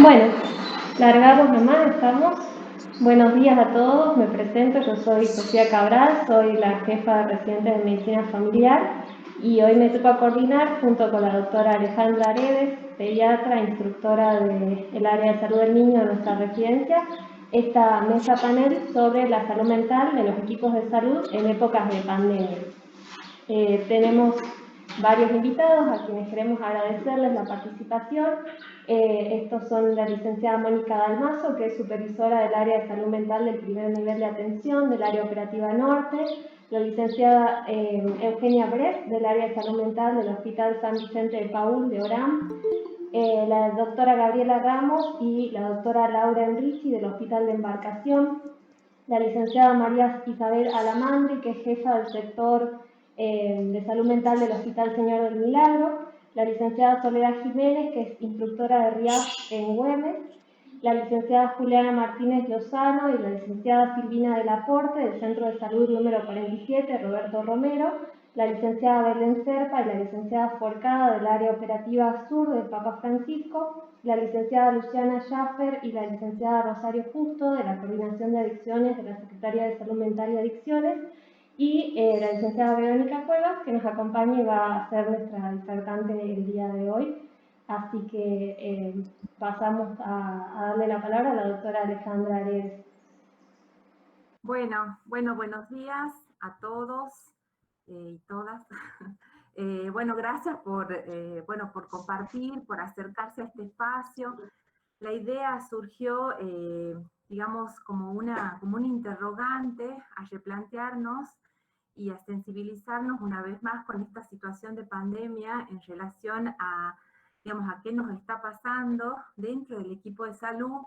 Bueno, largados nomás estamos. Buenos días a todos, me presento, yo soy Sofía Cabral, soy la jefa de residentes de medicina familiar y hoy me toca coordinar junto con la doctora Alejandra Aredes, pediatra, instructora del área de salud del niño de nuestra residencia, esta mesa panel sobre la salud mental de los equipos de salud en épocas de pandemia. Tenemos varios invitados a quienes queremos agradecerles la participación. Estos son la licenciada Mónica Dalmazo, que es supervisora del área de salud mental del primer nivel de atención del área operativa norte, la licenciada Eugenia Brett, del área de salud mental del Hospital San Vicente de Paúl de Orán, la doctora Gabriela Ramos y la doctora Laura Enrichi del Hospital de Embarcación, la licenciada María Isabel Alamandri, que es jefa del sector de salud mental del Hospital Señor del Milagro, la licenciada Soledad Jiménez, que es instructora de RIAF en Güemes, la licenciada Juliana Martínez Lozano y la licenciada Silvina del Aporte del Centro de Salud número 47, Roberto Romero, la licenciada Belén Serpa y la licenciada Forcada del área operativa sur del Papa Francisco, la licenciada Luciana Schaffer y la licenciada Rosario Justo de la Coordinación de Adicciones de la Secretaría de Salud Mental y Adicciones, y la licenciada Verónica Cuevas, que nos acompaña y va a ser nuestra disertante el día de hoy. Así que pasamos a darle la palabra a la doctora Alejandra Aredes. Bueno, buenos días a todos y todas. Bueno, gracias por compartir, por acercarse a este espacio. La idea surgió, digamos, como un interrogante a replantearnos y a sensibilizarnos una vez más con esta situación de pandemia en relación a, digamos, a qué nos está pasando dentro del equipo de salud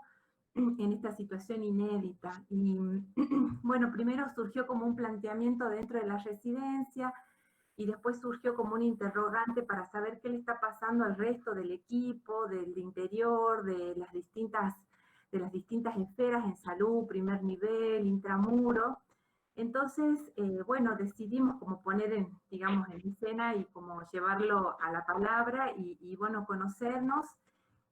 en esta situación inédita. Y bueno, primero surgió como un planteamiento dentro de la residencia y después surgió como un interrogante para saber qué le está pasando al resto del equipo, del interior, de las distintas esferas en salud, primer nivel, intramuro. Entonces, bueno, decidimos como poner digamos, en escena y como llevarlo a la palabra y bueno, conocernos.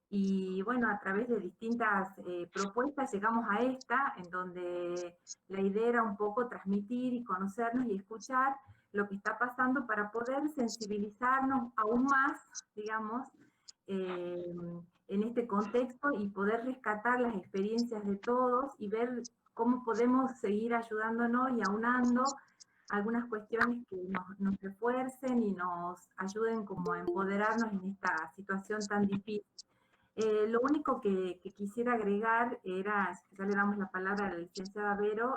Y bueno, a través de distintas propuestas llegamos a esta, en donde la idea era un poco transmitir y conocernos y escuchar lo que está pasando para poder sensibilizarnos aún más, digamos, en este contexto y poder rescatar las experiencias de todos y ver cómo podemos seguir ayudándonos y aunando algunas cuestiones que nos refuercen y nos ayuden como a empoderarnos en esta situación tan difícil. Lo único que quisiera agregar era, ya le damos la palabra a la licenciada Vero,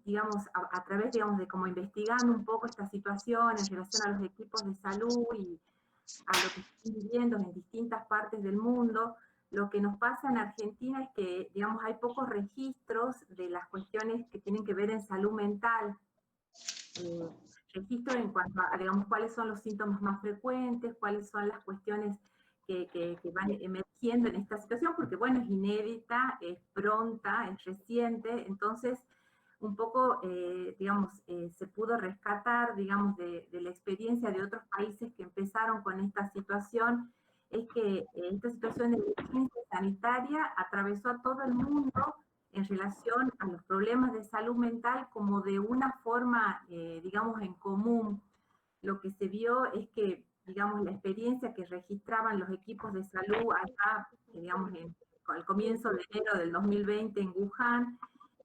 digamos, a través, digamos, de como investigando un poco esta situación en relación a los equipos de salud y a lo que están viviendo en distintas partes del mundo, lo que nos pasa en Argentina es que, digamos, hay pocos registros de las cuestiones que tienen que ver en salud mental. Registro en cuanto a, digamos, cuáles son los síntomas más frecuentes, cuáles son las cuestiones que van emergiendo en esta situación, porque bueno, es inédita, es pronta, es reciente, entonces un poco, digamos, se pudo rescatar, digamos, de la experiencia de otros países que empezaron con esta situación, es que esta situación de emergencia sanitaria atravesó a todo el mundo en relación a los problemas de salud mental como de una forma, digamos, en común. Lo que se vio es que, digamos, la experiencia que registraban los equipos de salud allá, digamos, al comienzo de enero del 2020 en Wuhan,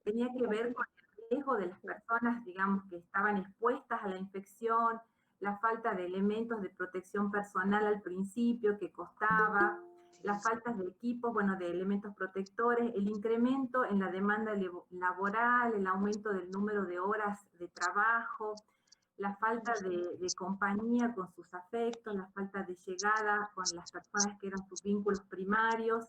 tenía que ver con el riesgo de las personas, digamos, que estaban expuestas a la infección, la falta de elementos de protección personal al principio que costaba, las faltas de equipos, bueno, de elementos protectores, el incremento en la demanda laboral, el aumento del número de horas de trabajo, la falta de compañía con sus afectos, la falta de llegada con las personas que eran sus vínculos primarios,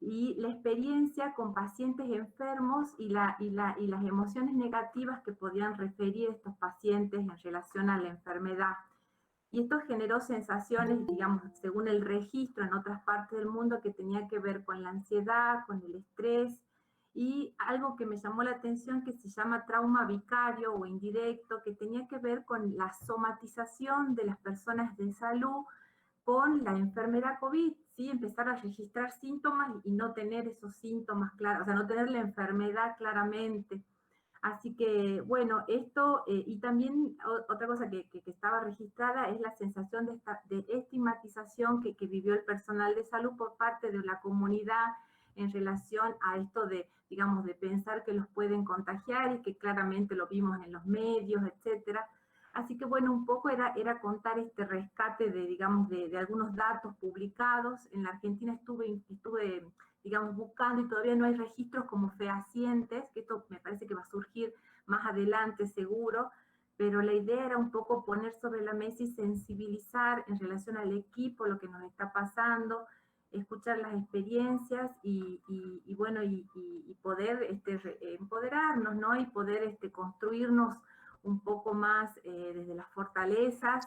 y la experiencia con pacientes enfermos y las emociones negativas que podían referir estos pacientes en relación a la enfermedad. Y esto generó sensaciones, digamos, según el registro en otras partes del mundo, que tenía que ver con la ansiedad, con el estrés, y algo que me llamó la atención que se llama trauma vicario o indirecto, que tenía que ver con la somatización de las personas de salud con la enfermedad COVID, ¿sí? Empezar a registrar síntomas y no tener esos síntomas claros, o sea, no tener la enfermedad claramente. Así que, bueno, esto, y también otra cosa que estaba registrada es la sensación de estigmatización que vivió el personal de salud por parte de la comunidad en relación a esto de, digamos, de pensar que los pueden contagiar y que claramente lo vimos en los medios, etcétera. Así que, bueno, un poco era contar este rescate de, digamos, de algunos datos publicados. En la Argentina estuve, digamos, buscando y todavía no hay registros como fehacientes, que esto me parece que va a surgir más adelante seguro, pero la idea era un poco poner sobre la mesa y sensibilizar en relación al equipo lo que nos está pasando, escuchar las experiencias y bueno, y poder empoderarnos, ¿no? Y poder construirnos un poco más desde las fortalezas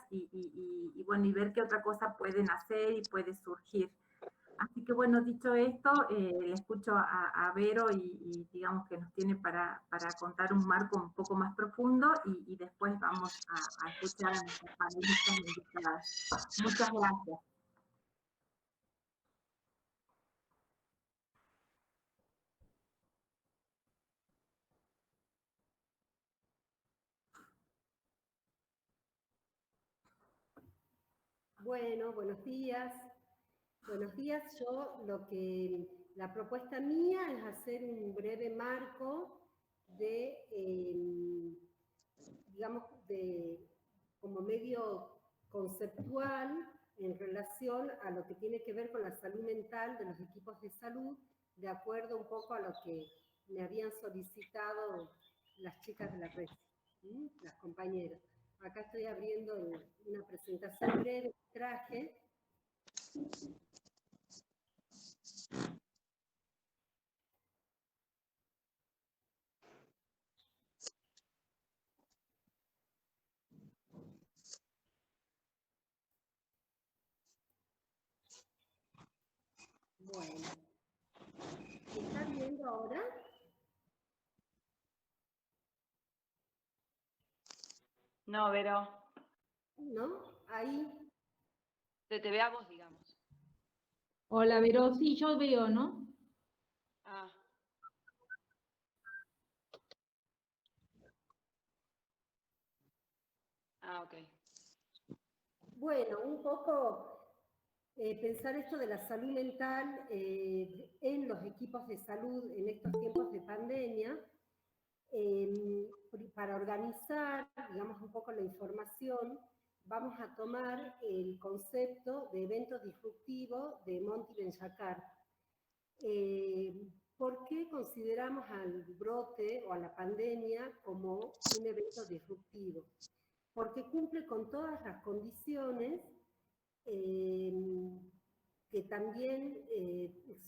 bueno, y ver qué otra cosa pueden hacer y puede surgir. Así que bueno, dicho esto, le escucho a Vero y digamos que nos tiene para contar un marco un poco más profundo y después vamos a escuchar a nuestras panelistas invitadas. Muchas gracias. Bueno, buenos días. Buenos días. La propuesta mía es hacer un breve marco digamos, como medio conceptual en relación a lo que tiene que ver con la salud mental de los equipos de salud, de acuerdo un poco a lo que me habían solicitado las chicas de la red, las compañeras. Acá estoy abriendo una presentación breve que traje. Bueno, ¿se está viendo ahora? No, Vero. ¿No? Ahí. Te veamos, digamos. Hola, Vero, sí, yo veo, ¿no? Ah. Ah, ok. Bueno, un poco pensar esto de la salud mental en los equipos de salud en estos tiempos de pandemia, para organizar, digamos, un poco la información, vamos a tomar el concepto de evento disruptivo de Monty Ben-Shakar. ¿Por qué consideramos al brote o a la pandemia como un evento disruptivo? Porque cumple con todas las condiciones que también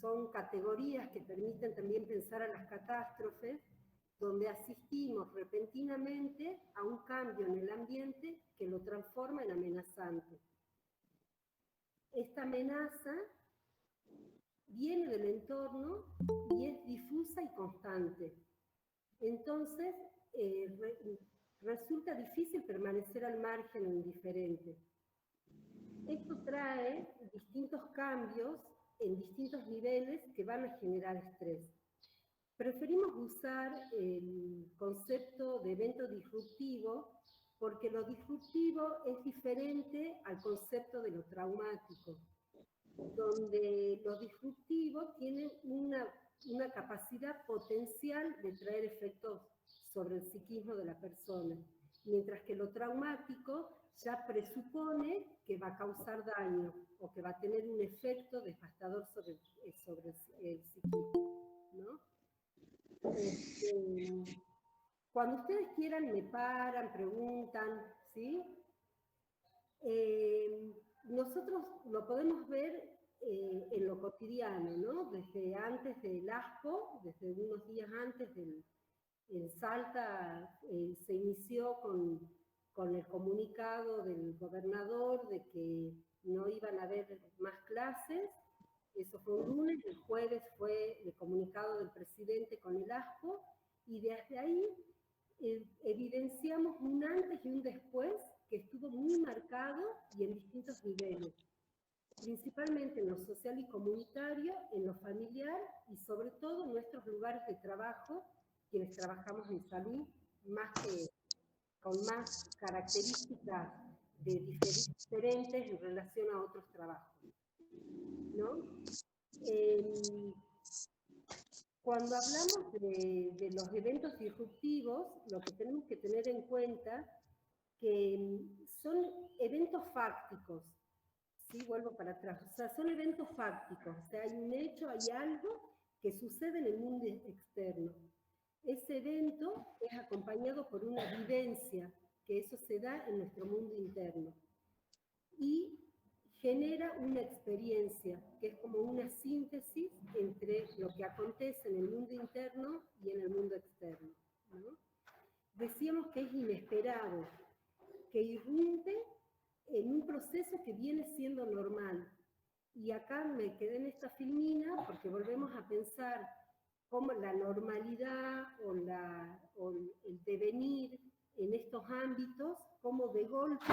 son categorías que permiten también pensar a las catástrofes, donde asistimos repentinamente a un cambio en el ambiente que lo transforma en amenazante. Esta amenaza viene del entorno y es difusa y constante. Entonces, resulta difícil permanecer al margen o indiferente. Esto trae distintos cambios en distintos niveles que van a generar estrés. Preferimos usar el concepto de evento disruptivo porque lo disruptivo es diferente al concepto de lo traumático, donde lo disruptivo tiene una capacidad potencial de traer efectos sobre el psiquismo de la persona, mientras que lo traumático ya presupone que va a causar daño o que va a tener un efecto devastador sobre el psiquismo, ¿no? Cuando ustedes quieran me paran, preguntan, ¿sí? Nosotros lo podemos ver en lo cotidiano, ¿no? Desde antes del ASPO, desde unos días antes en Salta, se inició con el comunicado del gobernador de que no iban a haber más clases. Eso fue un lunes, el jueves fue el comunicado del presidente con el ASPO, y desde ahí evidenciamos un antes y un después que estuvo muy marcado y en distintos niveles. principalmente en lo social y comunitario, en lo familiar y sobre todo en nuestros lugares de trabajo, quienes trabajamos en salud, con más características diferentes en relación a otros trabajos, ¿no? Cuando hablamos de los eventos disruptivos, lo que tenemos que tener en cuenta que son eventos fácticos, ¿sí? Vuelvo para atrás, o sea, son eventos fácticos, o sea, hay un hecho, hay algo que sucede en el mundo externo. Ese evento es acompañado por una vivencia, que eso se da en nuestro mundo interno. Y genera una experiencia, que es como una síntesis entre lo que acontece en el mundo interno y en el mundo externo, ¿no? Decíamos que es inesperado, que irrumpe en un proceso que viene siendo normal. Y acá me quedé en esta filmina porque volvemos a pensar cómo la normalidad o el devenir en estos ámbitos, cómo de golpe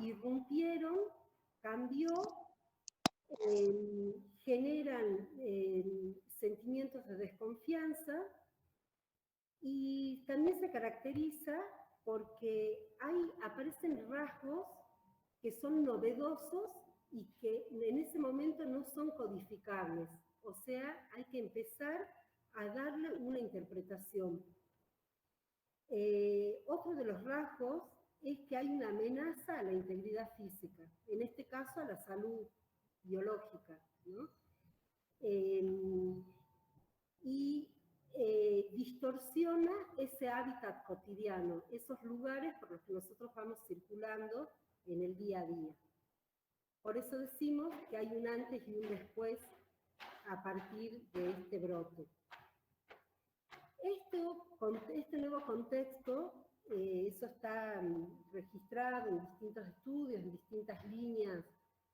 irrumpieron, cambió, generan sentimientos de desconfianza y también se caracteriza porque aparecen rasgos que son novedosos y que en ese momento no son codificables. O sea, hay que empezar a darle una interpretación. Otro de los rasgos es que hay una amenaza a la integridad física, en este caso a la salud biológica, ¿no? Y distorsiona ese hábitat cotidiano, esos lugares por los que nosotros vamos circulando en el día a día. Por eso decimos que hay un antes y un después a partir de este brote. Este nuevo contexto, eso está registrado en distintos estudios, en distintas líneas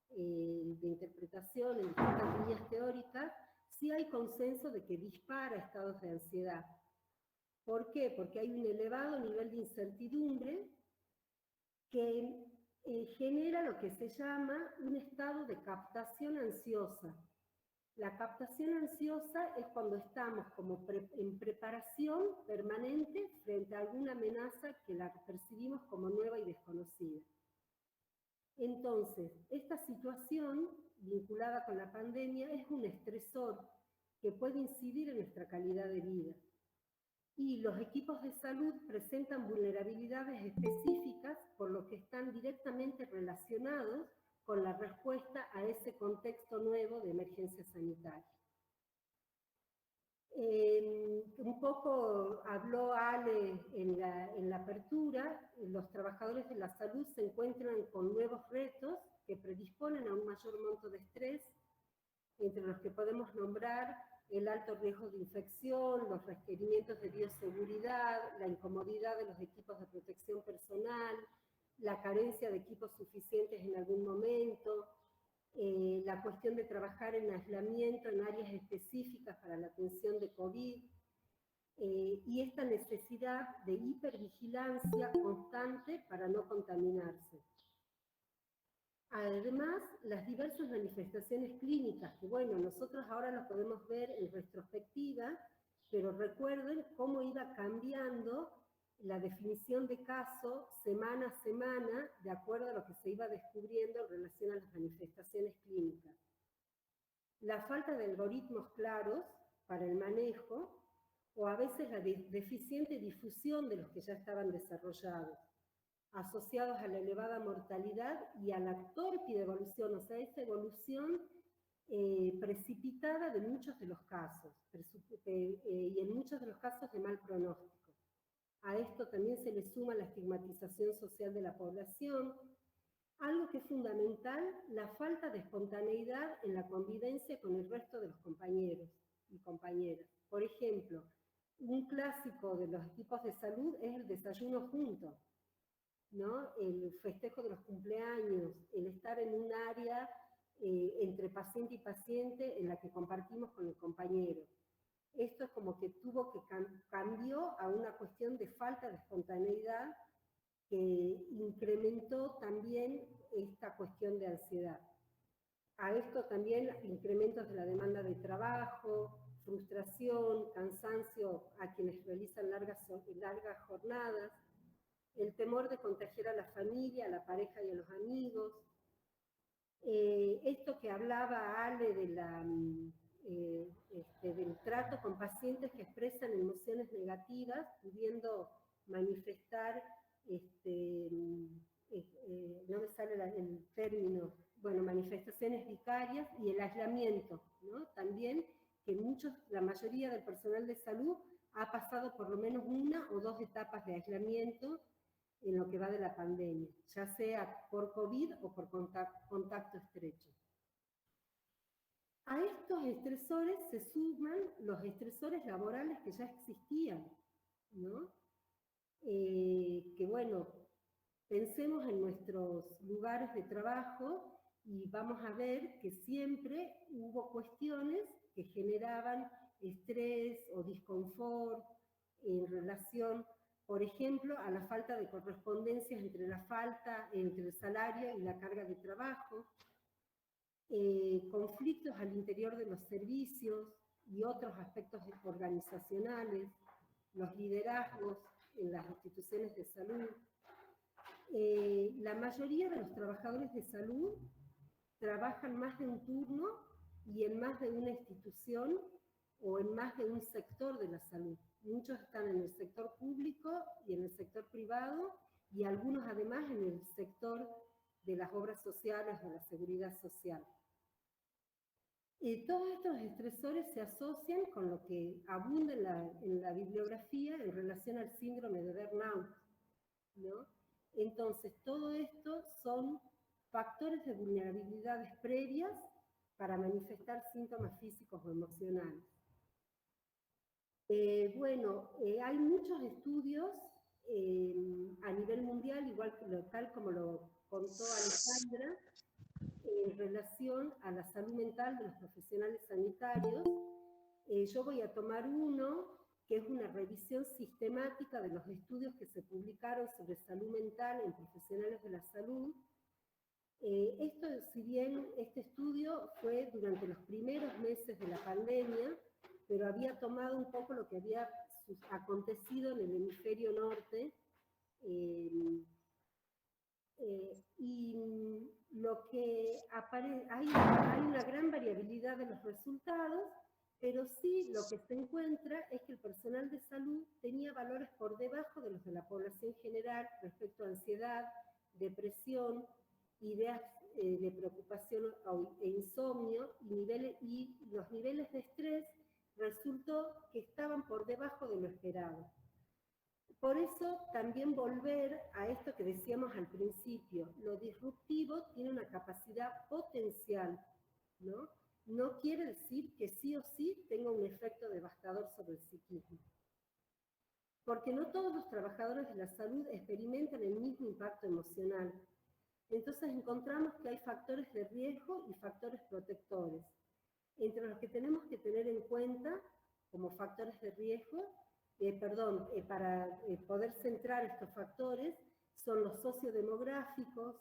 de interpretación, en distintas líneas teóricas, sí hay consenso de que dispara estados de ansiedad. ¿Por qué? Porque hay un elevado nivel de incertidumbre que genera lo que se llama un estado de captación ansiosa. La captación ansiosa es cuando estamos como en preparación permanente frente a alguna amenaza que la percibimos como nueva y desconocida. Entonces, esta situación vinculada con la pandemia es un estresor que puede incidir en nuestra calidad de vida. Y los equipos de salud presentan vulnerabilidades específicas por lo que están directamente relacionados con la respuesta a ese contexto nuevo de emergencia sanitaria. Un poco habló Ale en la apertura, los trabajadores de la salud se encuentran con nuevos retos que predisponen a un mayor monto de estrés, entre los que podemos nombrar el alto riesgo de infección, los requerimientos de bioseguridad, la incomodidad de los equipos de protección personal, la carencia de equipos suficientes en algún momento, la cuestión de trabajar en aislamiento en áreas específicas para la atención de COVID, y esta necesidad de hipervigilancia constante para no contaminarse. Además, las diversas manifestaciones clínicas, que bueno, nosotros ahora lo podemos ver en retrospectiva, pero recuerden cómo iba cambiando la definición de caso semana a semana, de acuerdo a lo que se iba descubriendo en relación a las manifestaciones clínicas. La falta de algoritmos claros para el manejo, o a veces la deficiente difusión de los que ya estaban desarrollados, asociados a la elevada mortalidad y a la tórpida evolución, o sea, esa evolución precipitada de muchos de los casos, y en muchos de los casos de mal pronóstico. A esto también se le suma la estigmatización social de la población, algo que es fundamental, la falta de espontaneidad en la convivencia con el resto de los compañeros y compañeras. Por ejemplo, un clásico de los equipos de salud es el desayuno junto, ¿no? El festejo de los cumpleaños, el estar en un área entre paciente y paciente en la que compartimos con el compañero. Esto es como que cambió a una cuestión de falta de espontaneidad que incrementó también esta cuestión de ansiedad. A esto también incrementos de la demanda de trabajo, frustración, cansancio a quienes realizan largas jornadas, el temor de contagiar a la familia, a la pareja y a los amigos. Esto que hablaba Ale de del trato con pacientes que expresan emociones negativas, pudiendo manifestar, no me sale el término, bueno, manifestaciones vicarias, y el aislamiento, ¿no? También que la mayoría del personal de salud ha pasado por lo menos 1 o 2 etapas de aislamiento en lo que va de la pandemia, ya sea por COVID o por contacto estrecho. A estos estresores se suman los estresores laborales que ya existían, ¿no? Que bueno, pensemos en nuestros lugares de trabajo y vamos a ver que siempre hubo cuestiones que generaban estrés o disconfort en relación, por ejemplo, a la falta de correspondencia entre el salario y la carga de trabajo, conflictos al interior de los servicios y otros aspectos organizacionales, los liderazgos en las instituciones de salud. La mayoría de los trabajadores de salud trabajan más de un turno y en más de una institución o en más de un sector de la salud. Muchos están en el sector público y en el sector privado, y algunos además en el sector de las obras sociales o la seguridad social. Todos estos estresores se asocian con lo que abunda en la bibliografía en relación al síndrome de burnout, ¿no? Entonces, todo esto son factores de vulnerabilidades previas para manifestar síntomas físicos o emocionales. Hay muchos estudios a nivel mundial, igual que local, como lo contó Alejandra, en relación a la salud mental de los profesionales sanitarios. Yo voy a tomar uno que es una revisión sistemática de los estudios que se publicaron sobre salud mental en profesionales de la salud. Si bien este estudio fue durante los primeros meses de la pandemia, pero había tomado un poco lo que había acontecido en el hemisferio norte, y lo que hay una gran variabilidad de los resultados, pero sí lo que se encuentra es que el personal de salud tenía valores por debajo de los de la población general respecto a ansiedad, depresión, ideas de preocupación e insomnio, y los niveles de estrés resultó que estaban por debajo de lo esperado. Por eso también volver a esto que decíamos al principio, lo disruptivo tiene una capacidad potencial, ¿no? No quiere decir que sí o sí tenga un efecto devastador sobre el psiquismo. Porque no todos los trabajadores de la salud experimentan el mismo impacto emocional. Entonces encontramos que hay factores de riesgo y factores protectores. Entre los que tenemos que tener en cuenta como factores de riesgo, para poder centrar estos factores, son los sociodemográficos,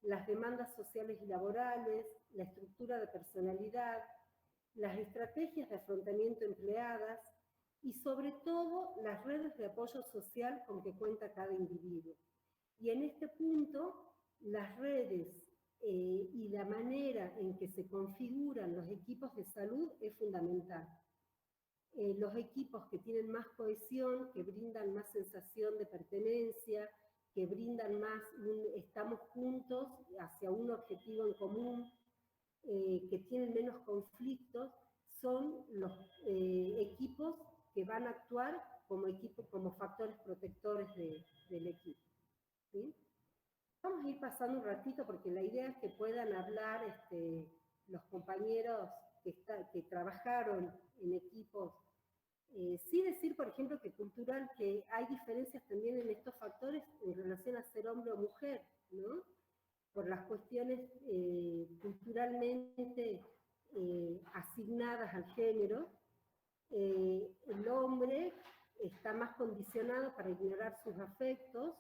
las demandas sociales y laborales, la estructura de personalidad, las estrategias de afrontamiento empleadas y sobre todo las redes de apoyo social con que cuenta cada individuo. Y en este punto, las redes y la manera en que se configuran los equipos de salud es fundamental. Los equipos que tienen más cohesión, que brindan más sensación de pertenencia, que brindan más estamos juntos hacia un objetivo en común, que tienen menos conflictos, son los equipos que van a actuar como factores protectores del equipo. ¿Sí? Vamos a ir pasando un ratito porque la idea es que puedan hablar los compañeros que trabajaron en equipos. Sí decir, por ejemplo, que hay diferencias también en estos factores en relación a ser hombre o mujer, ¿no? Por las cuestiones culturalmente asignadas al género. El hombre está más condicionado para ignorar sus afectos.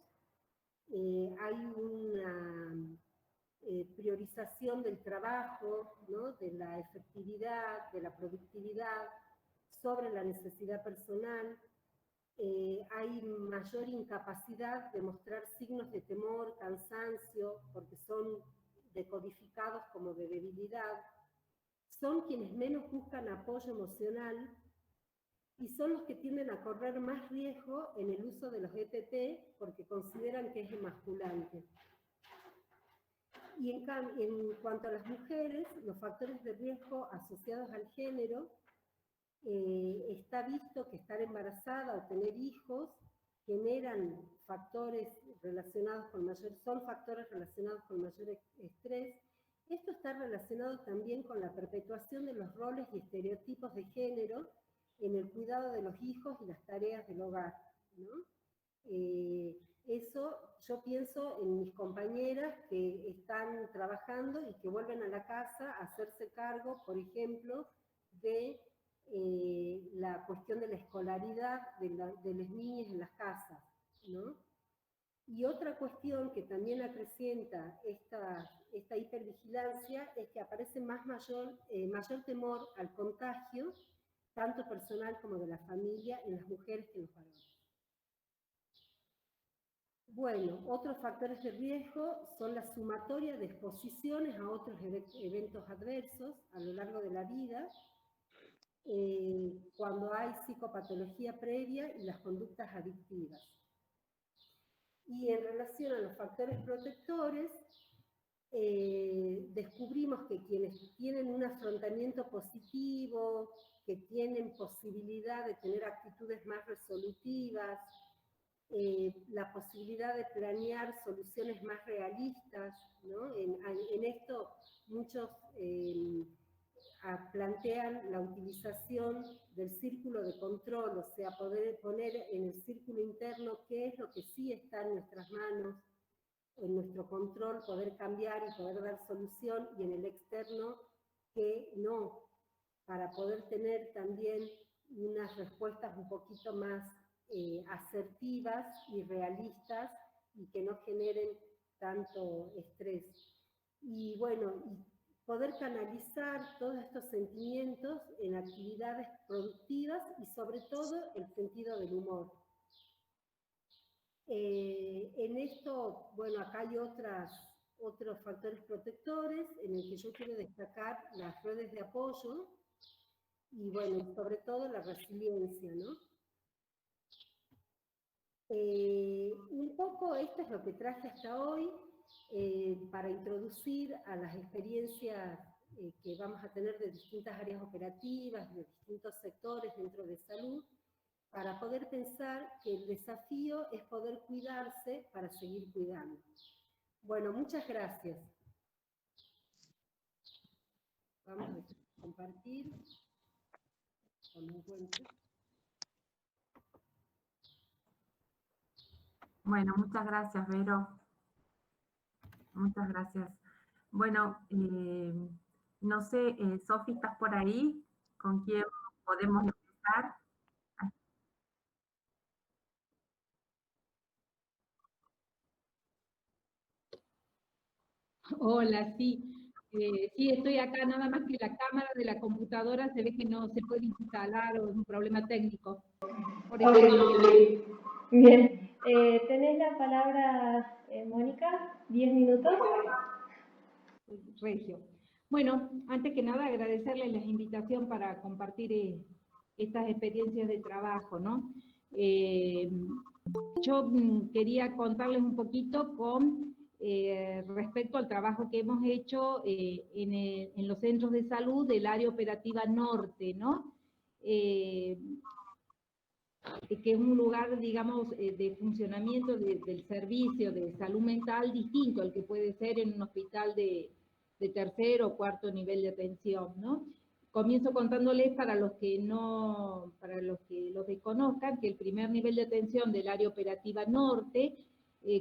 Hay una priorización del trabajo, ¿no? De la efectividad, de la productividad, sobre la necesidad personal. Hay mayor incapacidad de mostrar signos de temor, cansancio, porque son decodificados como de debilidad. Son quienes menos buscan apoyo emocional y son los que tienden a correr más riesgo en el uso de los EPP porque consideran que es emasculante. Y en cuanto a las mujeres, los factores de riesgo asociados al género, está visto que estar embarazada o tener hijos generan factores relacionados con son factores relacionados con mayor estrés. Esto está relacionado también con la perpetuación de los roles y estereotipos de género en el cuidado de los hijos y las tareas del hogar, ¿no? Eso yo pienso en mis compañeras que están trabajando y que vuelven a la casa a hacerse cargo, por ejemplo, de la cuestión de la escolaridad de las niñas en las casas, ¿no? Y otra cuestión que también acrecienta esta hipervigilancia es que aparece mayor temor al contagio, tanto personal como de la familia, en las mujeres que en los varones. Bueno, otros factores de riesgo son la sumatoria de exposiciones a otros eventos adversos a lo largo de la vida, cuando hay psicopatología previa y las conductas adictivas. Y en relación a los factores protectores, descubrimos que quienes tienen un afrontamiento positivo, que tienen posibilidad de tener actitudes más resolutivas, la posibilidad de planear soluciones más realistas, ¿no? En esto muchos plantean la utilización del círculo de control, o sea, poder poner en el círculo interno qué es lo que sí está en nuestras manos, en nuestro control, poder cambiar y poder dar solución, y en el externo que no, para poder tener también unas respuestas un poquito más asertivas y realistas y que no generen tanto estrés. Y bueno, poder canalizar todos estos sentimientos en actividades productivas y sobre todo el sentido del humor. En esto, bueno, acá hay otros factores protectores en el que yo quiero destacar las redes de apoyo y bueno, sobre todo la resiliencia, ¿no? Un poco esto es lo que traje hasta hoy para introducir a las experiencias que vamos a tener de distintas áreas operativas, de distintos sectores dentro de salud, para poder pensar que el desafío es poder cuidarse para seguir cuidando. Bueno, muchas gracias. Vamos a compartir. Cuando encuentre. Bueno, muchas gracias, Vero. Muchas gracias. Bueno, no sé, Sofi, ¿estás por ahí? ¿Con quién podemos empezar? Hola, sí. Sí, estoy acá, nada más que la cámara de la computadora se ve que no se puede instalar o es un problema técnico. Por eso Bien. ¿Tenés la palabra, Mónica? 10 minutos. Regio. Bueno, antes que nada agradecerles la invitación para compartir estas experiencias de trabajo, ¿no? Yo quería contarles un poquito con respecto al trabajo que hemos hecho en los centros de salud del área operativa norte, ¿no? Que es un lugar, digamos, de funcionamiento del servicio de salud mental distinto al que puede ser en un hospital de tercer o cuarto nivel de atención, ¿no? Comienzo contándoles para los que lo desconozcan, que el primer nivel de atención del área operativa norte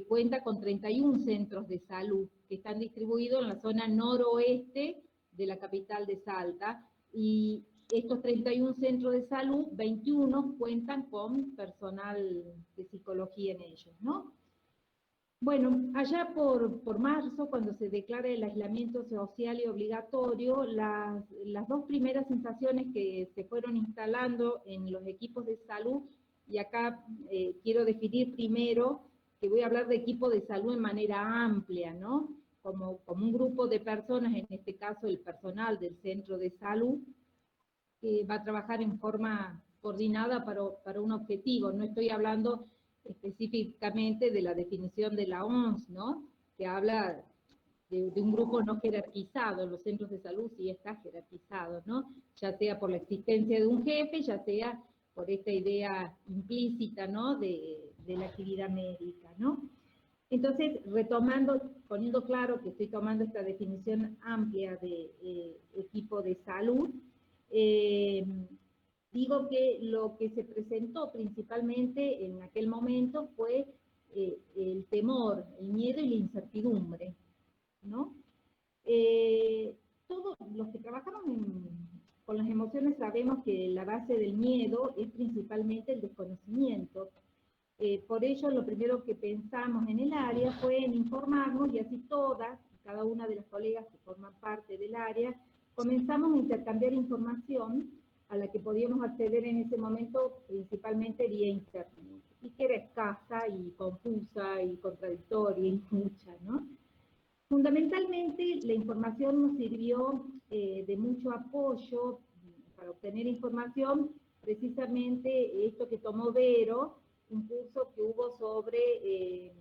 cuenta con 31 centros de salud que están distribuidos en la zona noroeste de la capital de Salta, y estos 31 centros de salud, 21 cuentan con personal de psicología en ellos, ¿no? Bueno, allá por marzo, cuando se declara el aislamiento social y obligatorio, las dos primeras sensaciones que se fueron instalando en los equipos de salud, y acá quiero definir primero que voy a hablar de equipo de salud en manera amplia, ¿no? Como un grupo de personas, en este caso el personal del centro de salud, que va a trabajar en forma coordinada para un objetivo. No estoy hablando específicamente de la definición de la OMS, ¿no? Que habla de un grupo no jerarquizado. Los centros de salud sí está jerarquizado, ¿no? Ya sea por la existencia de un jefe, ya sea por esta idea implícita, ¿no? De la actividad médica, ¿no? Entonces, retomando, poniendo claro que estoy tomando esta definición amplia de equipo de salud, digo que lo que se presentó principalmente en aquel momento fue el temor, el miedo y la incertidumbre, ¿no? Todos los que trabajamos con las emociones sabemos que la base del miedo es principalmente el desconocimiento. Por ello, lo primero que pensamos en el área fue en informarnos, y así todas, cada una de las colegas que forman parte del área, comenzamos a intercambiar información a la que podíamos acceder en ese momento principalmente vía internet, y que era escasa y confusa y contradictoria y mucha, ¿no? Fundamentalmente, la información nos sirvió de mucho apoyo para obtener información, precisamente esto que tomó Vero, un curso que hubo sobre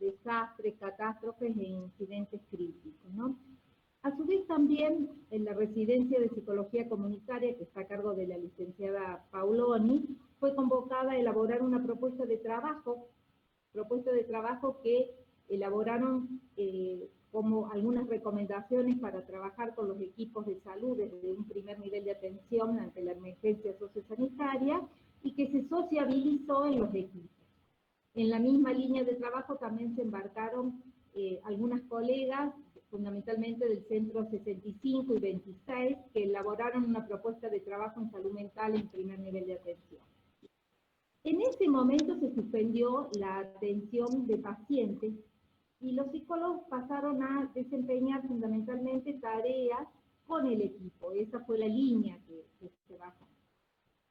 desastres, catástrofes e incidentes críticos, ¿no? A su vez también en la residencia de psicología comunitaria, que está a cargo de la licenciada Pauloni, fue convocada a elaborar una propuesta de trabajo que elaboraron como algunas recomendaciones para trabajar con los equipos de salud desde un primer nivel de atención ante la emergencia sociosanitaria, y que se sociabilizó en los equipos. En la misma línea de trabajo también se embarcaron algunas colegas, fundamentalmente del Centro 65 y 26, que elaboraron una propuesta de trabajo en salud mental en primer nivel de atención. En ese momento se suspendió la atención de pacientes y los psicólogos pasaron a desempeñar fundamentalmente tareas con el equipo. Esa fue la línea que se bajó.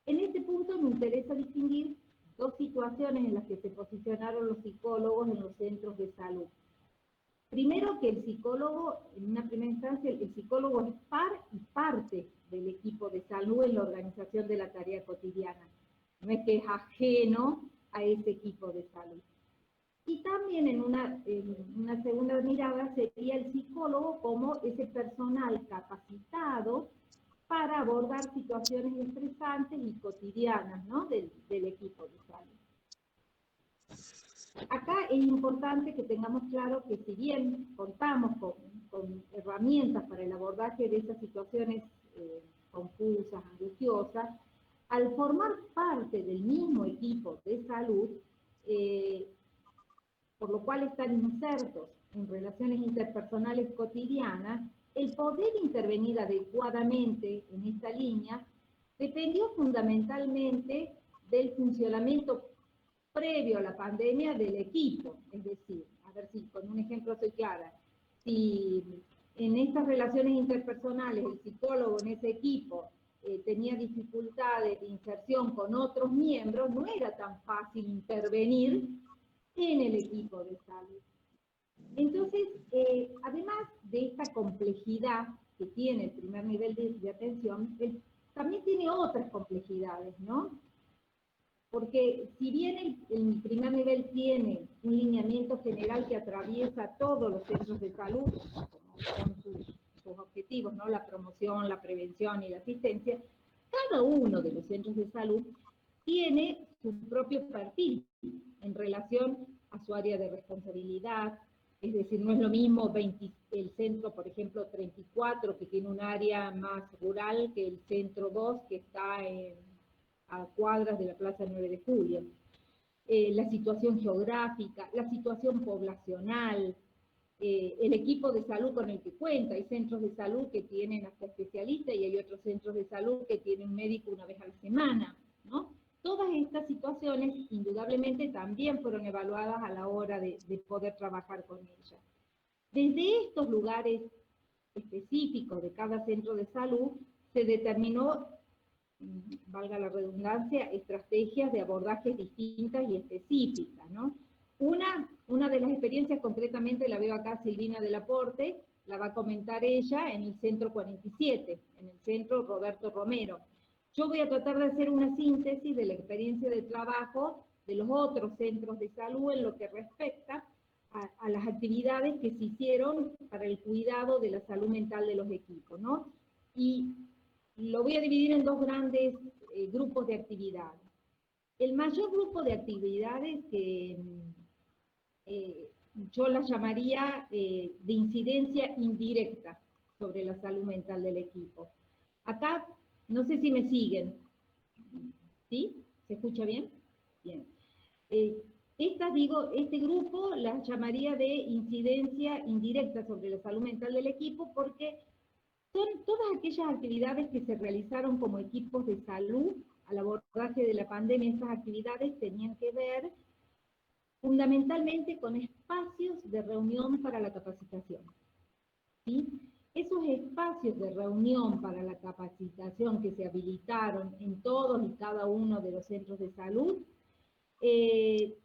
En este punto me interesa distinguir dos situaciones en las que se posicionaron los psicólogos en los centros de salud. Primero, que el psicólogo, en una primera instancia, el psicólogo es par y parte del equipo de salud en la organización de la tarea cotidiana. No es que es ajeno a ese equipo de salud. Y también en una segunda mirada sería el psicólogo como ese personal capacitado para abordar situaciones estresantes y cotidianas, ¿no? del equipo de salud. Acá es importante que tengamos claro que si bien contamos con herramientas para el abordaje de esas situaciones confusas, angustiosas, al formar parte del mismo equipo de salud, por lo cual están insertos en relaciones interpersonales cotidianas, el poder intervenir adecuadamente en esta línea dependió fundamentalmente del funcionamiento previo a la pandemia del equipo. Es decir, a ver si con un ejemplo soy clara, si en estas relaciones interpersonales el psicólogo en ese equipo tenía dificultades de inserción con otros miembros, no era tan fácil intervenir en el equipo de salud. Entonces, además de esta complejidad que tiene el primer nivel de atención, también tiene otras complejidades, ¿no? Porque si bien el primer nivel tiene un lineamiento general que atraviesa todos los centros de salud, como son sus objetivos, ¿no? La promoción, la prevención y la asistencia, cada uno de los centros de salud tiene su propio perfil en relación a su área de responsabilidad. Es decir, no es lo mismo el centro, por ejemplo, 34, que tiene un área más rural, que el centro 2, que está a cuadras de la Plaza 9 de Julio. La situación geográfica, la situación poblacional, el equipo de salud con el que cuenta. Hay centros de salud que tienen hasta especialistas y hay otros centros de salud que tienen un médico una vez a la semana, ¿no? todas estas situaciones indudablemente también fueron evaluadas a la hora de poder trabajar con ellas. Desde estos lugares específicos de cada centro de salud se determinó, valga la redundancia, estrategias de abordajes distintas y específicas, ¿no? Una de las experiencias, concretamente la veo acá Silvina del Aporte, la va a comentar ella en el centro 47, en el centro Roberto Romero. Yo voy a tratar de hacer una síntesis de la experiencia de trabajo de los otros centros de salud en lo que respecta a las actividades que se hicieron para el cuidado de la salud mental de los equipos, ¿no? Y lo voy a dividir en dos grandes grupos de actividades. El mayor grupo de actividades que yo las llamaría de incidencia indirecta sobre la salud mental del equipo. Acá, no sé si me siguen. ¿Sí? ¿Se escucha bien? Bien. Este grupo las llamaría de incidencia indirecta sobre la salud mental del equipo porque son todas aquellas actividades que se realizaron como equipos de salud al abordaje de la pandemia. Estas actividades tenían que ver fundamentalmente con espacios de reunión para la capacitación. ¿Sí? Esos espacios de reunión para la capacitación que se habilitaron en todos y cada uno de los centros de salud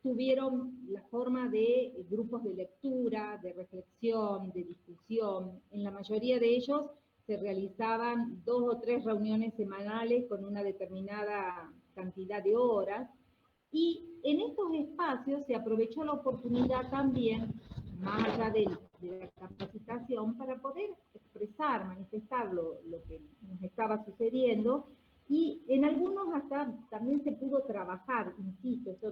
tuvieron la forma de grupos de lectura, de reflexión, de discusión. En la mayoría de ellos se realizaban 2 o 3 reuniones semanales con una determinada cantidad de horas, y en estos espacios se aprovechó la oportunidad también, más allá de la capacitación, para poder expresar, manifestar lo que nos estaba sucediendo, y en algunos hasta también se pudo trabajar, insisto, esto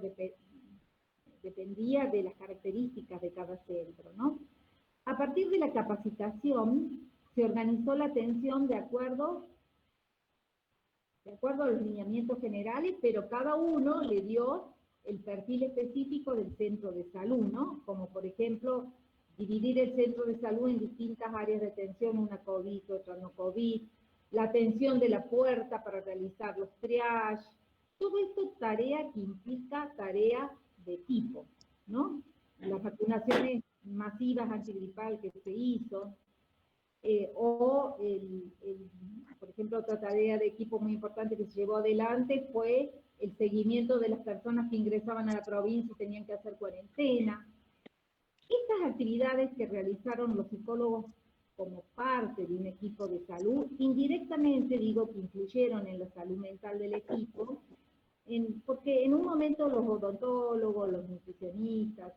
dependía de las características de cada centro, ¿no? A partir de la capacitación, se organizó la atención de acuerdo a los lineamientos generales, pero cada uno le dio el perfil específico del centro de salud, ¿no? Como por ejemplo, dividir el centro de salud en distintas áreas de atención, una COVID, otra no COVID, la atención de la puerta para realizar los triage, todo esto tarea que implica tarea de equipo, ¿no? Las vacunaciones masivas antigripal que se hizo, por ejemplo, otra tarea de equipo muy importante que se llevó adelante fue el seguimiento de las personas que ingresaban a la provincia y tenían que hacer cuarentena. Estas actividades que realizaron los psicólogos como parte de un equipo de salud, indirectamente digo que influyeron en la salud mental del equipo, porque en un momento los odontólogos, los nutricionistas,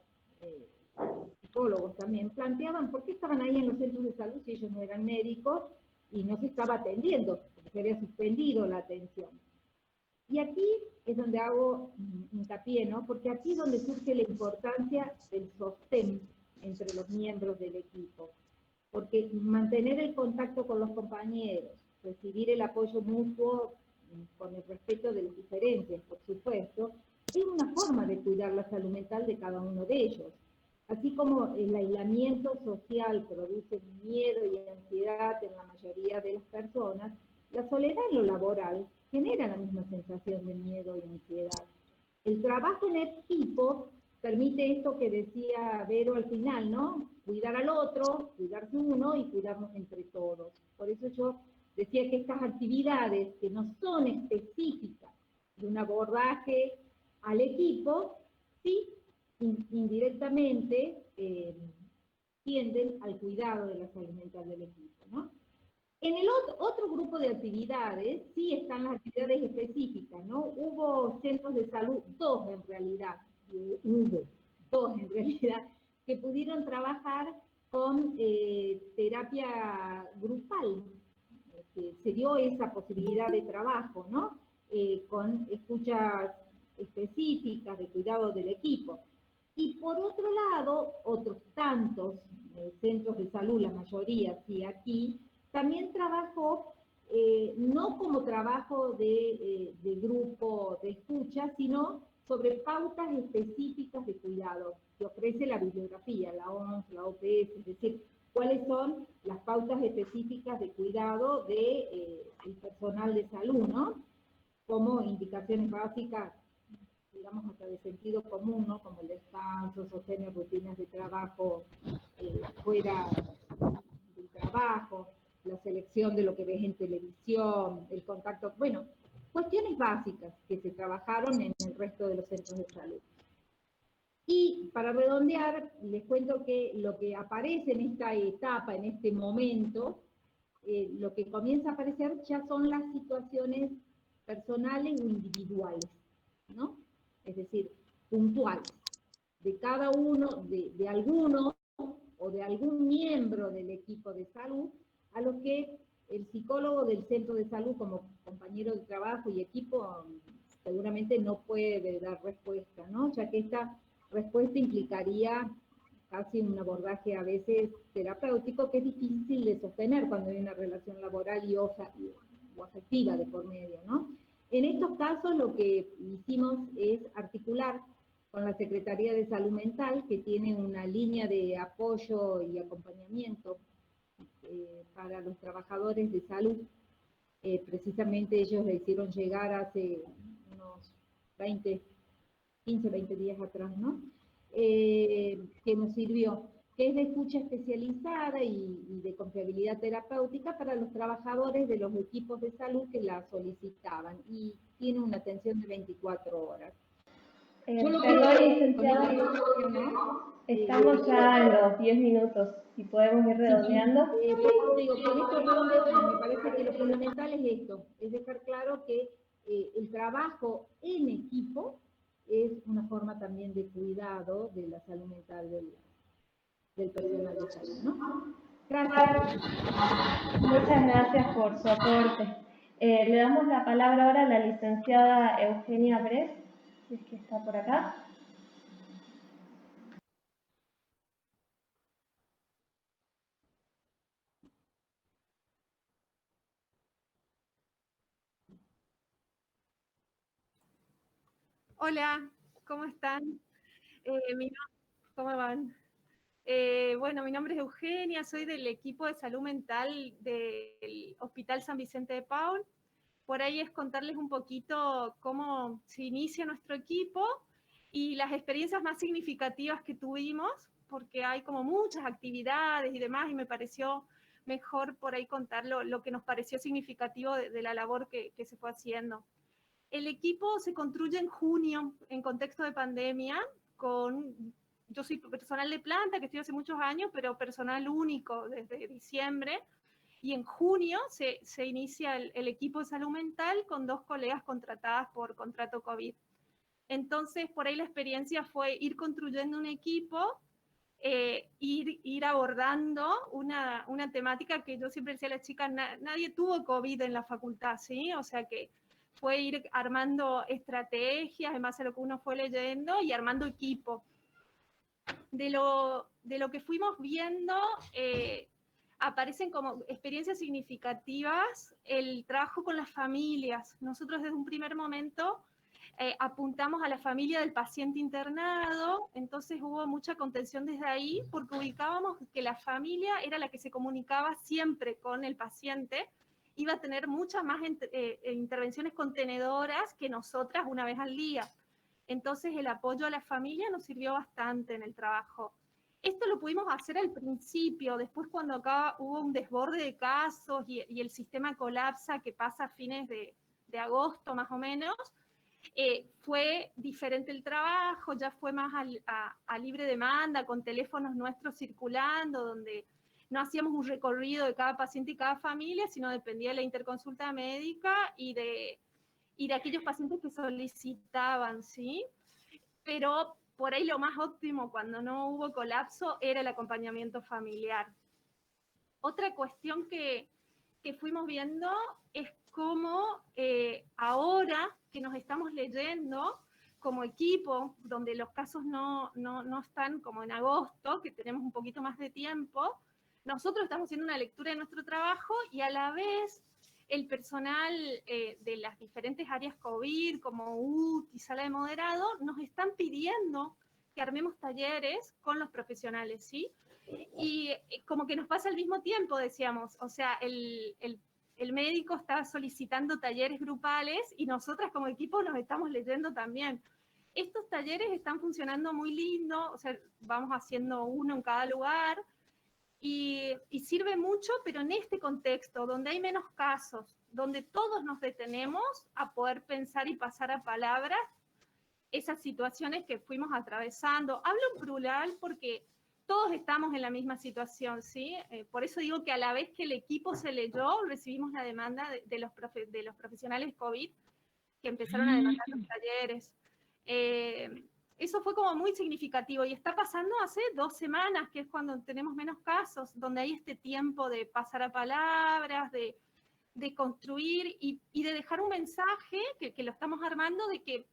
psicólogos también, planteaban por qué estaban ahí en los centros de salud si ellos no eran médicos y no se estaba atendiendo, porque se había suspendido la atención. Y aquí es donde hago hincapié, ¿no? Porque aquí es donde surge la importancia del sostén entre los miembros del equipo. Porque mantener el contacto con los compañeros, recibir el apoyo mutuo con el respeto de las diferencias, por supuesto, es una forma de cuidar la salud mental de cada uno de ellos. Así como el aislamiento social produce miedo y ansiedad en la mayoría de las personas, la soledad en lo laboral genera la misma sensación de miedo y ansiedad. El trabajo en equipo permite esto que decía Vero al final, ¿no? Cuidar al otro, cuidarse uno y cuidarnos entre todos. Por eso yo decía que estas actividades que no son específicas de un abordaje al equipo, sí, indirectamente tienden al cuidado de la salud mental del equipo, ¿no? En el otro grupo de actividades, sí están las actividades específicas, ¿no? Hubo centros de salud, dos en realidad, que pudieron trabajar con terapia grupal, que se dio esa posibilidad de trabajo, ¿no? Con escuchas específicas de cuidado del equipo. Y por otro lado, otros tantos centros de salud, la mayoría, sí, aquí, también trabajó, no como trabajo de grupo de escucha, sino sobre pautas específicas de cuidado que ofrece la bibliografía, la OMS, la OPS, es decir, cuáles son las pautas específicas de cuidado del personal de salud, ¿no? como indicaciones básicas, digamos hasta de sentido común, ¿no? Como el descanso, sostener rutinas de trabajo fuera del trabajo, la selección de lo que ves en televisión, el contacto, bueno, cuestiones básicas que se trabajaron en el resto de los centros de salud. Y para redondear, les cuento que lo que aparece en esta etapa, en este momento, lo que comienza a aparecer ya son las situaciones personales o individuales, ¿no? Es decir, puntuales, de cada uno, de alguno o de algún miembro del equipo de salud, a los que el psicólogo del centro de salud, como compañero de trabajo y equipo, seguramente no puede dar respuesta, ¿no? Ya que esta respuesta implicaría casi un abordaje a veces terapéutico que es difícil de sostener cuando hay una relación laboral o afectiva de por medio, ¿no? En estos casos lo que hicimos es articular con la Secretaría de Salud Mental, que tiene una línea de apoyo y acompañamiento para los trabajadores de salud. Precisamente ellos le hicieron llegar hace unos 15, 20 días atrás, ¿no? Que nos sirvió, que es de escucha especializada y de confiabilidad terapéutica para los trabajadores de los equipos de salud que la solicitaban, y tiene una atención de 24 horas. Perdón, licenciada, estamos ya en los 10 minutos, si podemos ir redondeando. Digo, con esto redondeo, me parece que lo fundamental es esto, es dejar claro que el trabajo en equipo es una forma también de cuidado de la salud mental del personal de salud, ¿no? Gracias. Muchas gracias por su aporte. Le damos la palabra ahora a la licenciada Eugenia Bres, si es que está por acá. Hola, ¿cómo están? ¿Cómo van? Bueno, mi nombre es Eugenia, soy del equipo de salud mental del Hospital San Vicente de Paúl. Por ahí es contarles un poquito cómo se inicia nuestro equipo y las experiencias más significativas que tuvimos, porque hay como muchas actividades y demás, y me pareció mejor por ahí contar lo que nos pareció significativo de la labor que se fue haciendo. El equipo se construye en junio, en contexto de pandemia, yo soy personal de planta, que estoy hace muchos años, pero personal único desde diciembre, y en junio se inicia el equipo de salud mental con 2 colegas contratadas por contrato COVID. Entonces, por ahí la experiencia fue ir construyendo un equipo, ir abordando una temática que yo siempre decía a las chicas, nadie tuvo COVID en la facultad, ¿sí? O sea que fue ir armando estrategias en base a lo que uno fue leyendo y armando equipo. De lo que fuimos viendo, aparecen como experiencias significativas el trabajo con las familias. Nosotros desde un primer momento apuntamos a la familia del paciente internado, entonces hubo mucha contención desde ahí, porque ubicábamos que la familia era la que se comunicaba siempre con el paciente, iba a tener muchas más intervenciones contenedoras que nosotras una vez al día. Entonces el apoyo a la familia nos sirvió bastante en el trabajo. Esto lo pudimos hacer al principio, después cuando acá hubo un desborde de casos y el sistema colapsa, que pasa a fines de agosto más o menos, fue diferente el trabajo, ya fue más a libre demanda, con teléfonos nuestros circulando, donde no hacíamos un recorrido de cada paciente y cada familia, sino dependía de la interconsulta médica y de aquellos pacientes que solicitaban, ¿sí? Pero por ahí lo más óptimo cuando no hubo colapso era el acompañamiento familiar. Otra cuestión que fuimos viendo es cómo ahora que nos estamos leyendo como equipo, donde los casos no están como en agosto, que tenemos un poquito más de tiempo, nosotros estamos haciendo una lectura de nuestro trabajo y a la vez el personal de las diferentes áreas COVID, como UTI, sala de moderado, nos están pidiendo que armemos talleres con los profesionales, ¿sí? Y como que nos pasa al mismo tiempo, decíamos, o sea, el el médico está solicitando talleres grupales y nosotras como equipo nos estamos leyendo también. Estos talleres están funcionando muy lindo, o sea, vamos haciendo uno en cada lugar y sirve mucho, pero en este contexto, donde hay menos casos, donde todos nos detenemos a poder pensar y pasar a palabras esas situaciones que fuimos atravesando. Hablo en plural porque todos estamos en la misma situación, ¿sí? Por eso digo que a la vez que el equipo se leyó, recibimos la demanda de los profesionales COVID que empezaron a demandar los talleres. Eso fue como muy significativo y está pasando hace 2 semanas, que es cuando tenemos menos casos, donde hay este tiempo de pasar a palabras, de construir y de dejar un mensaje que lo estamos armando de que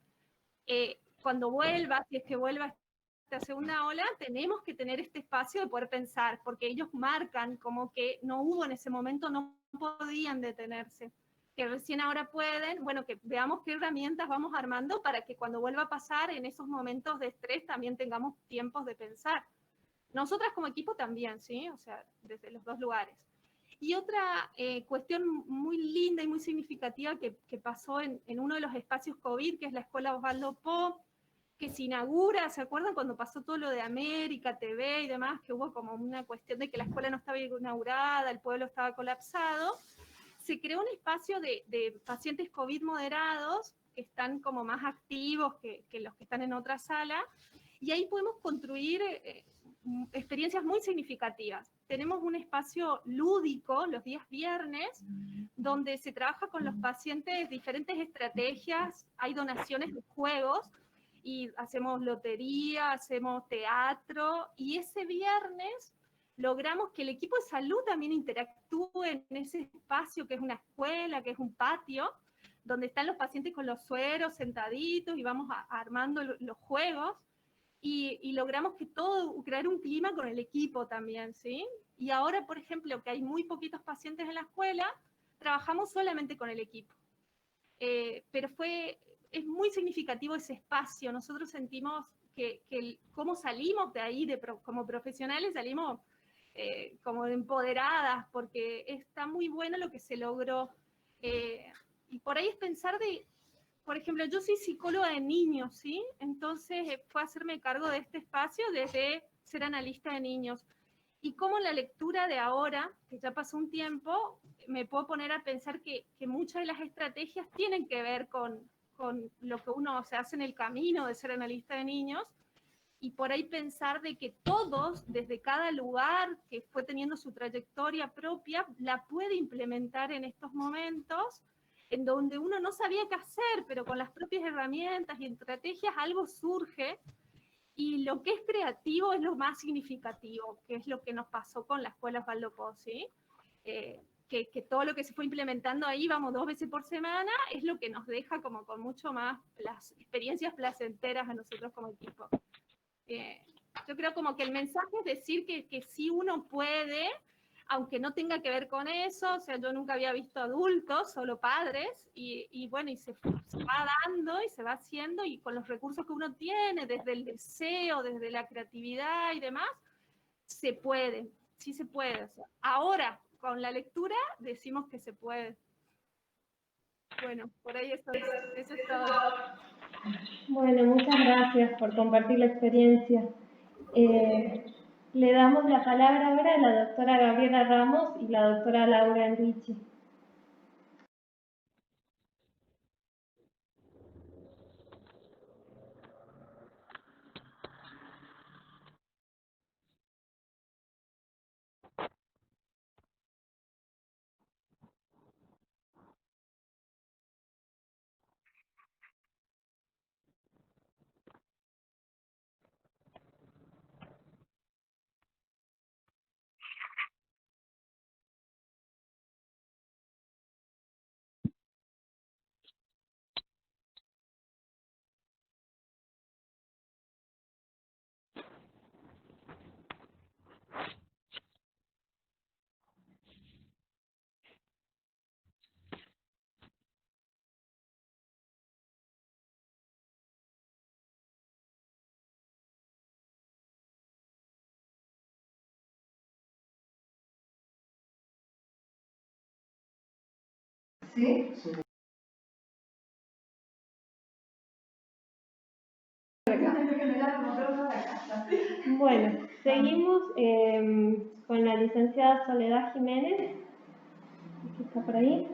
cuando vuelva, si es que vuelva esta segunda ola, tenemos que tener este espacio de poder pensar, porque ellos marcan como que no hubo en ese momento, no podían detenerse, que recién ahora pueden, bueno, que veamos qué herramientas vamos armando para que cuando vuelva a pasar en esos momentos de estrés también tengamos tiempos de pensar. Nosotras como equipo también, ¿sí? O sea, desde los 2 lugares. Y otra cuestión muy linda y muy significativa que pasó en uno de los espacios COVID, que es la Escuela Osvaldo Poe, que se inaugura, ¿se acuerdan cuando pasó todo lo de América, TV y demás, que hubo como una cuestión de que la escuela no estaba inaugurada, el pueblo estaba colapsado? Se creó un espacio de pacientes COVID moderados, que están como más activos que los que están en otra sala, y ahí podemos construir experiencias muy significativas. Tenemos un espacio lúdico los días viernes, donde se trabaja con los pacientes diferentes estrategias, hay donaciones de juegos, y hacemos lotería, hacemos teatro, y ese viernes logramos que el equipo de salud también interactúe en ese espacio que es una escuela, que es un patio, donde están los pacientes con los sueros sentaditos y vamos armando los juegos, y logramos que todo, crear un clima con el equipo también, ¿sí? Y ahora, por ejemplo, que hay muy poquitos pacientes en la escuela, trabajamos solamente con el equipo. Pero es muy significativo ese espacio. Nosotros sentimos que cómo salimos de ahí como profesionales, salimos como empoderadas, porque está muy bueno lo que se logró. Y por ahí es pensar por ejemplo, yo soy psicóloga de niños, ¿sí? Entonces fue hacerme cargo de este espacio desde ser analista de niños. Y como la lectura de ahora, que ya pasó un tiempo, me puedo poner a pensar que muchas de las estrategias tienen que ver con lo que uno se hace en el camino de ser analista de niños, y por ahí pensar de que todos, desde cada lugar que fue teniendo su trayectoria propia, la puede implementar en estos momentos, en donde uno no sabía qué hacer, pero con las propias herramientas y estrategias algo surge, y lo que es creativo es lo más significativo, que es lo que nos pasó con la escuela Osvaldo Poe, ¿sí? Que todo lo que se fue implementando ahí, vamos 2 veces por semana, es lo que nos deja como con mucho más las experiencias placenteras a nosotros como equipo. Yo creo como que el mensaje es decir que sí uno puede, aunque no tenga que ver con eso. O sea, yo nunca había visto adultos, solo padres, y bueno, y se va dando y se va haciendo, y con los recursos que uno tiene, desde el deseo, desde la creatividad y demás, se puede, sí se puede. O sea, ahora, con la lectura, decimos que se puede. Bueno, por ahí eso es todo. Bueno, muchas gracias por compartir la experiencia. Le damos la palabra ahora a la doctora Gabriela Ramos y la doctora Laura Enrichi. ¿Sí? Bueno, seguimos con la licenciada Soledad Jiménez, que está por ahí.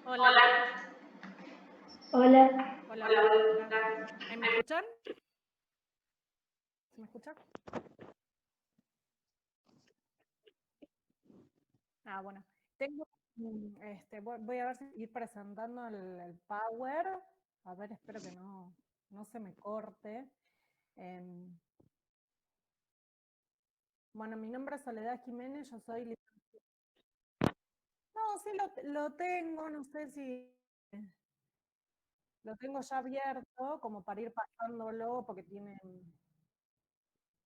Hola. Hola. Hola. Hola. ¿Me escuchan? ¿Me escuchan? Ah, bueno. Tengo, voy a ver si ir presentando el Power. A ver, espero que no se me corte. Bueno, mi nombre es Soledad Jiménez, yo soy licenciada. No, sí lo tengo, no sé si lo tengo ya abierto, como para ir pasándolo, porque tiene...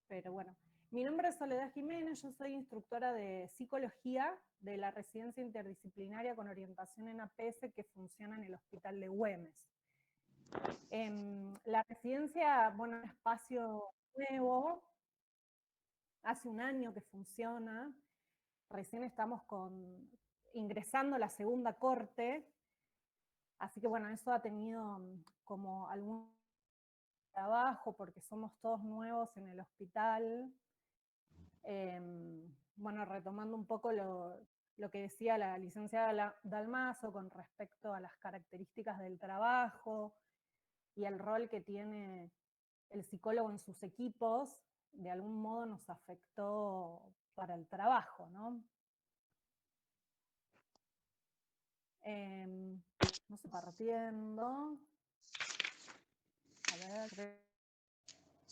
Pero bueno, mi nombre es Soledad Jiménez, yo soy instructora de psicología de la residencia interdisciplinaria con orientación en APS que funciona en el Hospital de Güemes. La residencia, bueno, es un espacio nuevo, hace un año que funciona, recién estamos ingresando a la segunda corte, así que bueno, eso ha tenido como algún trabajo porque somos todos nuevos en el hospital. Bueno, retomando un poco lo que decía la licenciada Dalmazo con respecto a las características del trabajo y el rol que tiene el psicólogo en sus equipos, de algún modo nos afectó para el trabajo, ¿no? No sé, partiendo. A ver,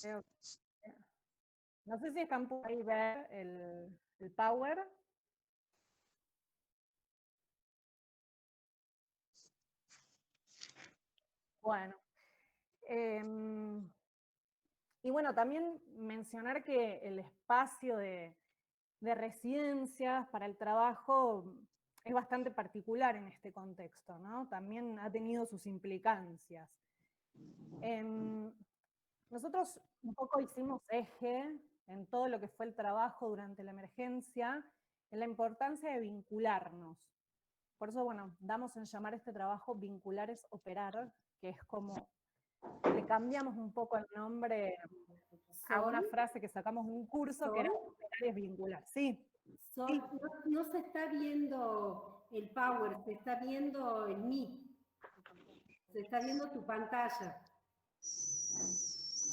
creo que... No sé si están por ahí ver el Power. Bueno. Y bueno, también mencionar que el espacio de residencias para el trabajo es bastante particular en este contexto, ¿no? También ha tenido sus implicancias. Nosotros un poco hicimos eje en todo lo que fue el trabajo durante la emergencia, en la importancia de vincularnos. Por eso, bueno, damos en llamar este trabajo Vincular es Operar, que es como, le cambiamos un poco el nombre a una frase que sacamos de un curso que era operar es vincular. Sí. Sí. No se está viendo el Power, se está viendo el Meet. Se está viendo tu pantalla.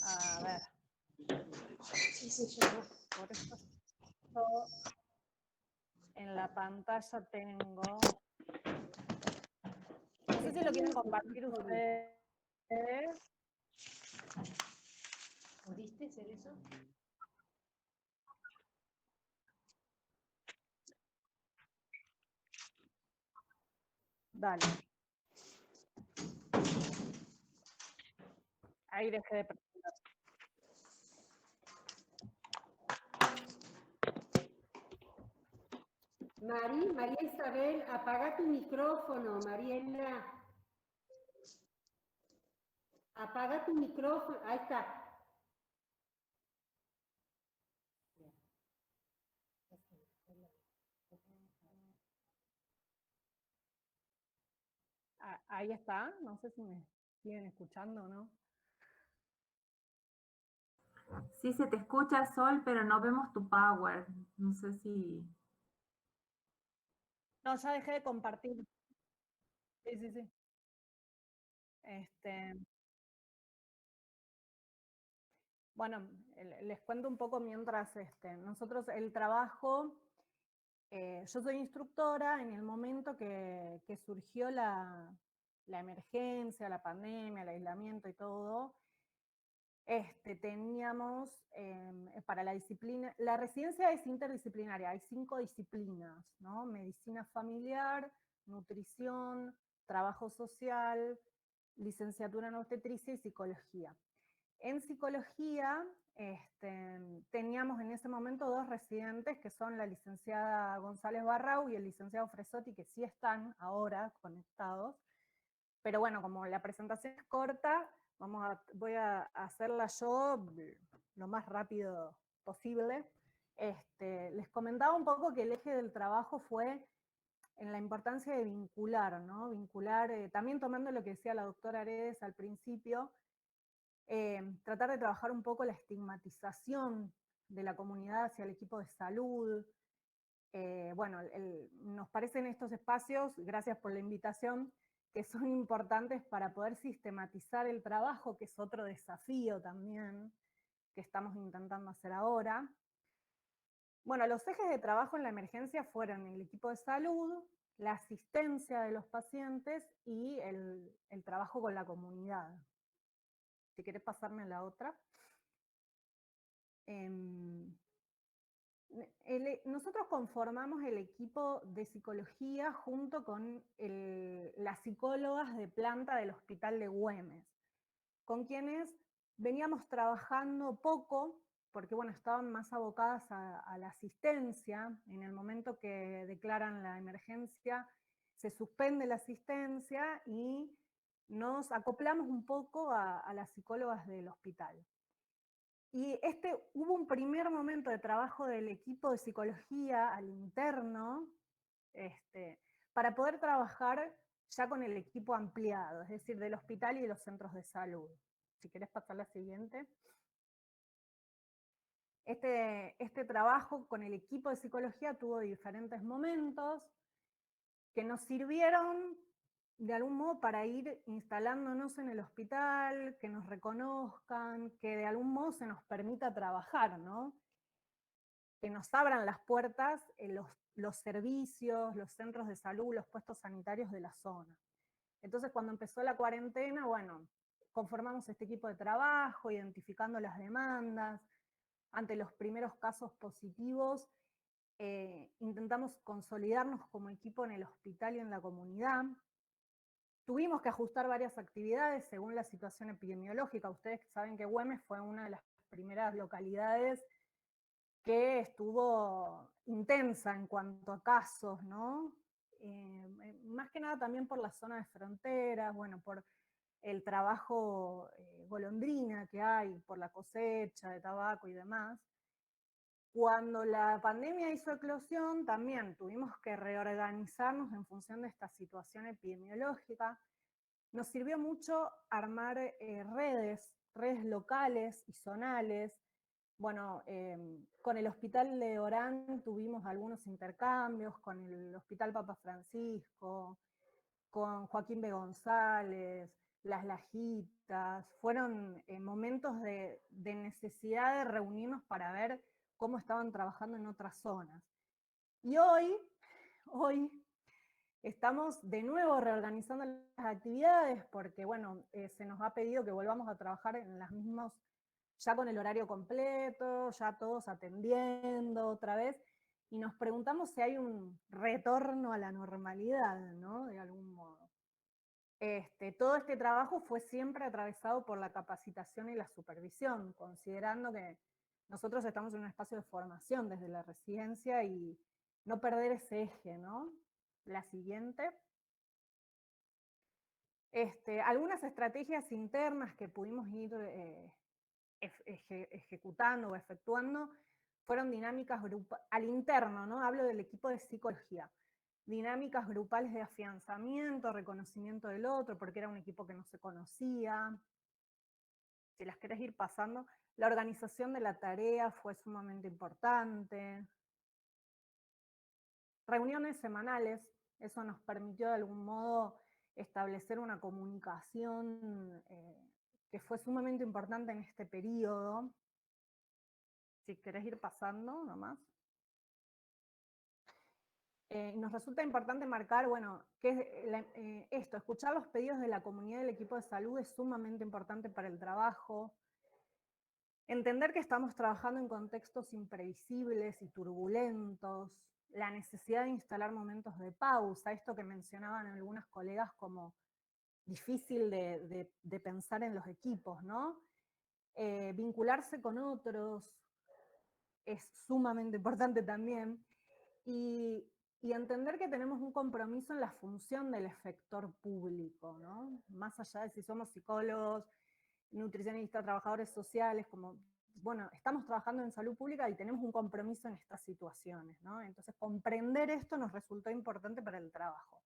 A ver. Por eso en la pantalla tengo... No sé si lo quieren compartir ustedes. ¿Pudiste hacer eso? Dale. Ahí dejé de presentar. María Isabel, apaga tu micrófono, Mariela. Apaga tu micrófono, ahí está. Ahí está, no sé si me siguen escuchando o no. Sí, se te escucha, Sol, pero no vemos tu Power. No sé si... No, ya dejé de compartir. Sí, sí, sí. Bueno, les cuento un poco mientras nosotros el trabajo, yo soy instructora, en el momento que surgió la emergencia, la pandemia, el aislamiento y todo, teníamos para la disciplina, la residencia es interdisciplinaria, hay 5 disciplinas, ¿no? Medicina familiar, nutrición, trabajo social, licenciatura en obstetricia y psicología. En psicología teníamos en ese momento 2 residentes, que son la licenciada González Barrau y el licenciado Fresotti, que sí están ahora conectados. Pero bueno, como la presentación es corta, voy a hacerla yo lo más rápido posible. Les comentaba un poco que el eje del trabajo fue en la importancia de vincular, ¿no? Vincular, también tomando lo que decía la doctora Aredes al principio, tratar de trabajar un poco la estigmatización de la comunidad hacia el equipo de salud. Bueno, nos parecen estos espacios, gracias por la invitación, que son importantes para poder sistematizar el trabajo, que es otro desafío también que estamos intentando hacer ahora. Bueno, los ejes de trabajo en la emergencia fueron el equipo de salud, la asistencia de los pacientes y el trabajo con la comunidad. Si querés pasarme a la otra. Nosotros conformamos el equipo de psicología junto con las psicólogas de planta del Hospital de Güemes, con quienes veníamos trabajando poco, porque bueno, estaban más abocadas a la asistencia. En el momento que declaran la emergencia, se suspende la asistencia y nos acoplamos un poco a las psicólogas del hospital. Y hubo un primer momento de trabajo del equipo de psicología al interno, para poder trabajar ya con el equipo ampliado, es decir, del hospital y los centros de salud. Si querés pasar la siguiente. Este trabajo con el equipo de psicología tuvo diferentes momentos que nos sirvieron de algún modo para ir instalándonos en el hospital, que nos reconozcan, que de algún modo se nos permita trabajar, ¿no? Que nos abran las puertas los servicios, los centros de salud, los puestos sanitarios de la zona. Entonces, cuando empezó la cuarentena, bueno, conformamos este equipo de trabajo, identificando las demandas. Ante los primeros casos positivos, intentamos consolidarnos como equipo en el hospital y en la comunidad. Tuvimos que ajustar varias actividades según la situación epidemiológica. Ustedes saben que Güemes fue una de las primeras localidades que estuvo intensa en cuanto a casos, ¿no? Más que nada también por la zona de fronteras, bueno, por el trabajo golondrina que hay, por la cosecha de tabaco y demás. Cuando la pandemia hizo eclosión, también tuvimos que reorganizarnos en función de esta situación epidemiológica. Nos sirvió mucho armar redes locales y zonales. Bueno, con el Hospital de Orán tuvimos algunos intercambios, con el Hospital Papa Francisco, con Joaquín B. González, Las Lajitas. Fueron momentos de necesidad de reunirnos para ver cómo estaban trabajando en otras zonas. Y hoy estamos de nuevo reorganizando las actividades porque, bueno, se nos ha pedido que volvamos a trabajar en las mismas, ya con el horario completo, ya todos atendiendo otra vez, y nos preguntamos si hay un retorno a la normalidad, ¿no? De algún modo. Todo este trabajo fue siempre atravesado por la capacitación y la supervisión, considerando que nosotros estamos en un espacio de formación desde la residencia y no perder ese eje, ¿no? La siguiente. Algunas estrategias internas que pudimos ir ejecutando o efectuando fueron dinámicas al interno, ¿no? Hablo del equipo de psicología. Dinámicas grupales de afianzamiento, reconocimiento del otro, porque era un equipo que no se conocía. Si las querés ir pasando, la organización de la tarea fue sumamente importante. Reuniones semanales, eso nos permitió de algún modo establecer una comunicación que fue sumamente importante en este periodo. Si querés ir pasando nomás. Nos resulta importante marcar, bueno, que escuchar los pedidos de la comunidad del equipo de salud es sumamente importante para el trabajo. Entender que estamos trabajando en contextos imprevisibles y turbulentos, la necesidad de instalar momentos de pausa, esto que mencionaban algunas colegas como difícil de pensar en los equipos, ¿no? Vincularse con otros es sumamente importante también. Y entender que tenemos un compromiso en la función del efector público, ¿no? Más allá de si somos psicólogos, nutricionistas, trabajadores sociales, como bueno, estamos trabajando en salud pública y tenemos un compromiso en estas situaciones, ¿no? Entonces, comprender esto nos resultó importante para el trabajo.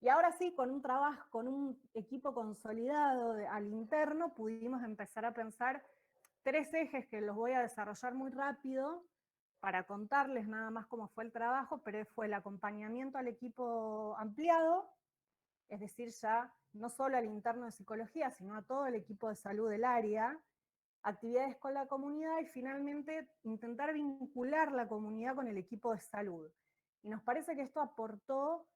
Y ahora sí, con un trabajo, con un equipo consolidado al interno, pudimos empezar a pensar 3 ejes que los voy a desarrollar muy rápido para contarles nada más cómo fue el trabajo, pero fue el acompañamiento al equipo ampliado, es decir, ya no solo al interno de psicología, sino a todo el equipo de salud del área, actividades con la comunidad y finalmente intentar vincular la comunidad con el equipo de salud. Y nos parece que esto aportó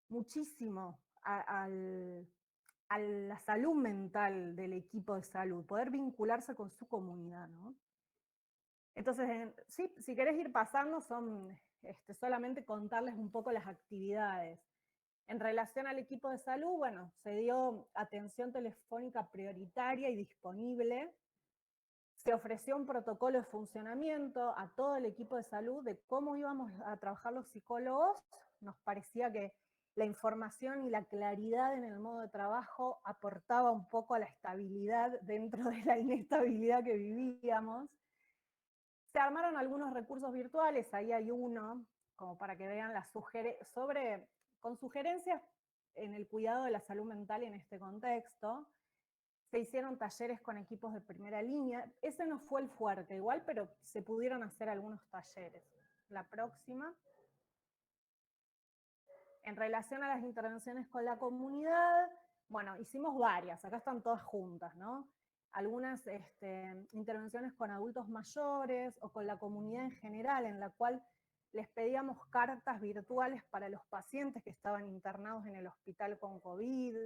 muchísimo a la salud mental del equipo de salud, poder vincularse con su comunidad, ¿no? Entonces, sí, si querés ir pasando, son solamente contarles un poco las actividades. En relación al equipo de salud, bueno, se dio atención telefónica prioritaria y disponible. Se ofreció un protocolo de funcionamiento a todo el equipo de salud de cómo íbamos a trabajar los psicólogos. Nos parecía que la información y la claridad en el modo de trabajo aportaba un poco a la estabilidad dentro de la inestabilidad que vivíamos. Se armaron algunos recursos virtuales, ahí hay uno, como para que vean las con sugerencias en el cuidado de la salud mental en este contexto. Se hicieron talleres con equipos de primera línea. Ese no fue el fuerte igual, pero se pudieron hacer algunos talleres. La próxima. En relación a las intervenciones con la comunidad, bueno, hicimos varias, acá están todas juntas, ¿no? Algunas intervenciones con adultos mayores o con la comunidad en general, en la cual les pedíamos cartas virtuales para los pacientes que estaban internados en el hospital con COVID,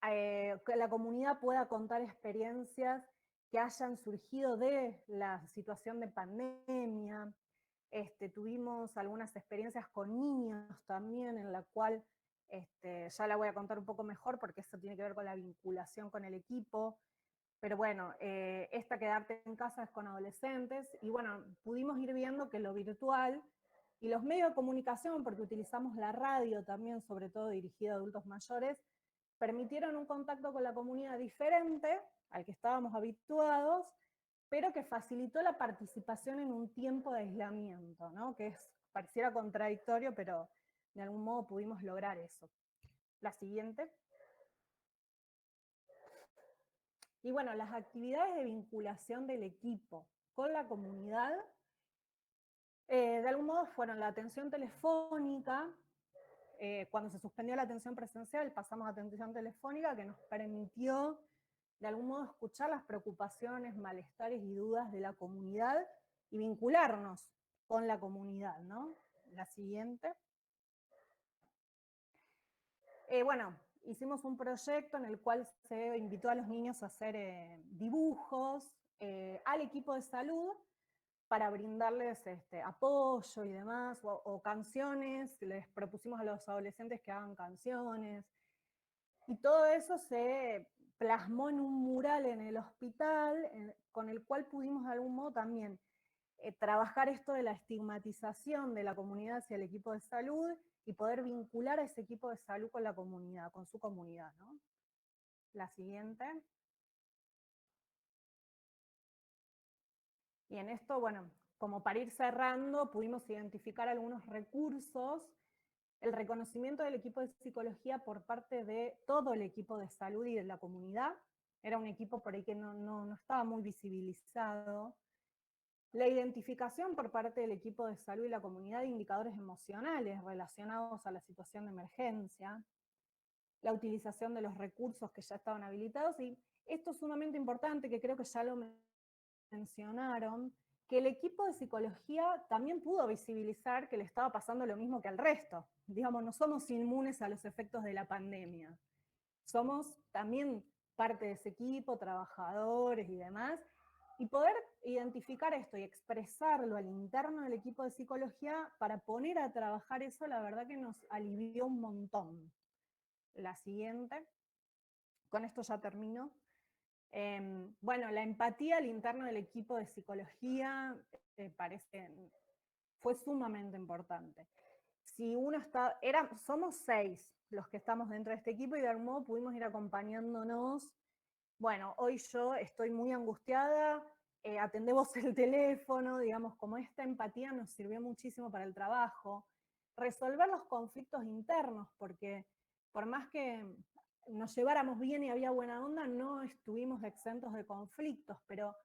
que la comunidad pueda contar experiencias que hayan surgido de la situación de pandemia. Tuvimos algunas experiencias con niños también, en la cual ya la voy a contar un poco mejor porque eso tiene que ver con la vinculación con el equipo. Pero bueno, esta quedarte en casa es con adolescentes, y bueno, pudimos ir viendo que lo virtual y los medios de comunicación, porque utilizamos la radio también, sobre todo dirigida a adultos mayores, permitieron un contacto con la comunidad diferente al que estábamos habituados, pero que facilitó la participación en un tiempo de aislamiento, ¿no? Que pareciera contradictorio, pero de algún modo pudimos lograr eso. La siguiente. Y bueno, las actividades de vinculación del equipo con la comunidad, de algún modo fueron la atención telefónica. Cuando se suspendió la atención presencial, pasamos a atención telefónica, que nos permitió de algún modo escuchar las preocupaciones, malestares y dudas de la comunidad y vincularnos con la comunidad, ¿no? La siguiente. Bueno, hicimos un proyecto en el cual se invitó a los niños a hacer dibujos al equipo de salud para brindarles apoyo y demás, o canciones. Les propusimos a los adolescentes que hagan canciones, y todo eso se plasmó en un mural en el hospital, con el cual pudimos de algún modo también trabajar esto de la estigmatización de la comunidad hacia el equipo de salud y poder vincular a ese equipo de salud con la comunidad, con su comunidad, ¿no? La siguiente. Y en esto, bueno, como para ir cerrando, pudimos identificar algunos recursos. El reconocimiento del equipo de psicología por parte de todo el equipo de salud y de la comunidad. Era un equipo por ahí que no estaba muy visibilizado. La identificación por parte del equipo de salud y la comunidad de indicadores emocionales relacionados a la situación de emergencia. La utilización de los recursos que ya estaban habilitados. Y esto es sumamente importante, que creo que ya lo mencionaron, que el equipo de psicología también pudo visibilizar que le estaba pasando lo mismo que al resto. Digamos, no somos inmunes a los efectos de la pandemia. Somos también parte de ese equipo, trabajadores y demás, y poder identificar esto y expresarlo al interno del equipo de psicología para poner a trabajar eso, la verdad que nos alivió un montón. La siguiente. Con esto ya termino. Bueno, la empatía al interno del equipo de psicología fue sumamente importante. Si uno somos 6 los que estamos dentro de este equipo, y de algún modo pudimos ir acompañándonos. Bueno, hoy yo estoy muy angustiada, atendemos el teléfono, digamos, como esta empatía nos sirvió muchísimo para el trabajo. Resolver los conflictos internos, porque por más que nos lleváramos bien y había buena onda, no estuvimos exentos de conflictos, pero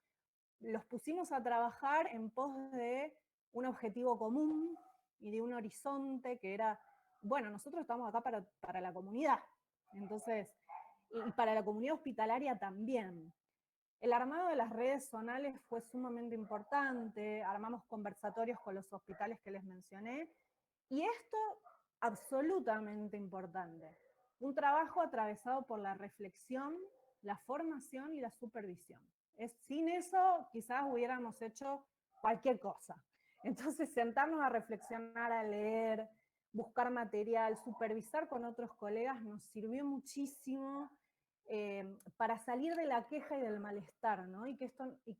los pusimos a trabajar en pos de un objetivo común y de un horizonte que era, bueno, nosotros estamos acá para la comunidad, entonces, y para la comunidad hospitalaria también. El armado de las redes zonales fue sumamente importante, armamos conversatorios con los hospitales que les mencioné, y esto absolutamente importante, un trabajo atravesado por la reflexión, la formación y la supervisión. Sin eso quizás hubiéramos hecho cualquier cosa. Entonces sentarnos a reflexionar, a leer, buscar material, supervisar con otros colegas nos sirvió muchísimo para salir de la queja y del malestar, ¿no? Y que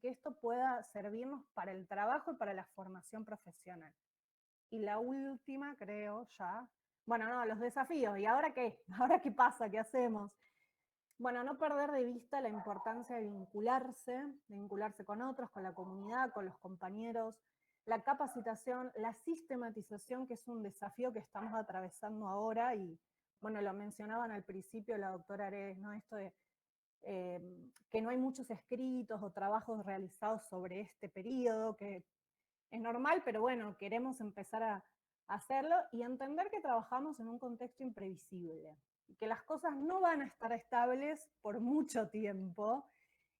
esto pueda servirnos para el trabajo y para la formación profesional. Y la última, creo, ya, bueno, no, los desafíos, ¿y ahora qué? ¿Ahora qué pasa? ¿Qué hacemos? Bueno, no perder de vista la importancia de vincularse con otros, con la comunidad, con los compañeros, la capacitación, la sistematización, que es un desafío que estamos atravesando ahora, y bueno, lo mencionaban al principio la doctora Aredes, ¿no? Esto de que no hay muchos escritos o trabajos realizados sobre este periodo, que es normal, pero bueno, queremos empezar a hacerlo y entender que trabajamos en un contexto imprevisible, y que las cosas no van a estar estables por mucho tiempo,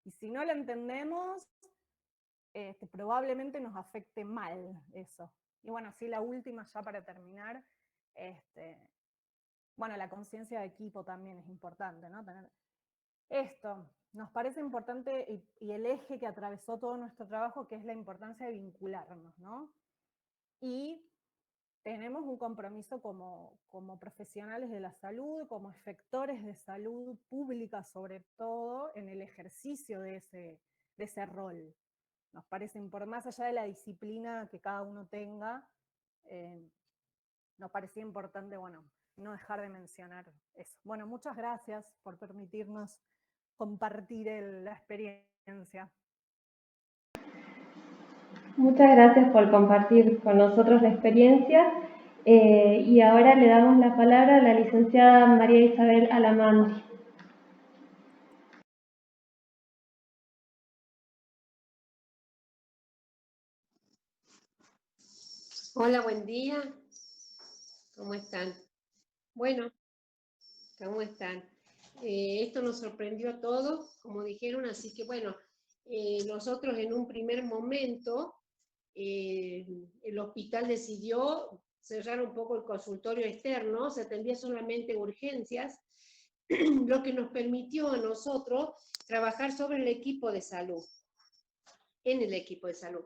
y si no lo entendemos, probablemente nos afecte mal eso. Y bueno, sí, la última ya para terminar, bueno, la conciencia de equipo también es importante, ¿no? Tener esto, nos parece importante, y el eje que atravesó todo nuestro trabajo, que es la importancia de vincularnos, ¿no? Y tenemos un compromiso como profesionales de la salud, como efectores de salud pública sobre todo, en el ejercicio de ese rol. Nos parece importante, más allá de la disciplina que cada uno tenga, nos parecía importante, bueno, no dejar de mencionar eso. Bueno, muchas gracias por permitirnos compartir la experiencia. Muchas gracias por compartir con nosotros la experiencia. Y ahora le damos la palabra a la licenciada María Isabel Alamandri. Hola, buen día. ¿Cómo están? Bueno, ¿cómo están? Esto nos sorprendió a todos, como dijeron, así que bueno, nosotros en un primer momento, el hospital decidió cerrar un poco el consultorio externo, se atendía solamente urgencias, lo que nos permitió a nosotros trabajar sobre el equipo de salud, en el equipo de salud.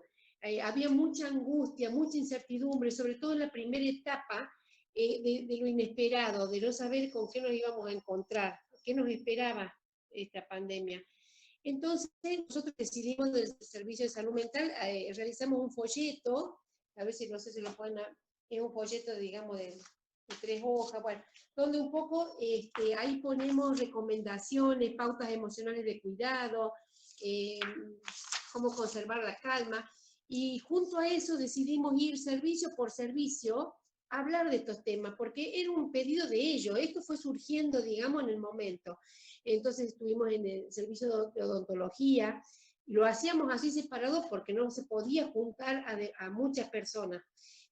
Había mucha angustia, mucha incertidumbre, sobre todo en la primera etapa de lo inesperado, de no saber con qué nos íbamos a encontrar, qué nos esperaba esta pandemia. Entonces, nosotros decidimos del Servicio de Salud Mental, realizamos un folleto, a ver si no sé si lo pueden, es un folleto, digamos, de 3 hojas, bueno, donde un poco ahí ponemos recomendaciones, pautas emocionales de cuidado, cómo conservar la calma, y junto a eso decidimos ir servicio por servicio a hablar de estos temas, porque era un pedido de ellos, esto fue surgiendo, digamos, en el momento. Entonces estuvimos en el servicio de odontología, y lo hacíamos así separado porque no se podía juntar a muchas personas,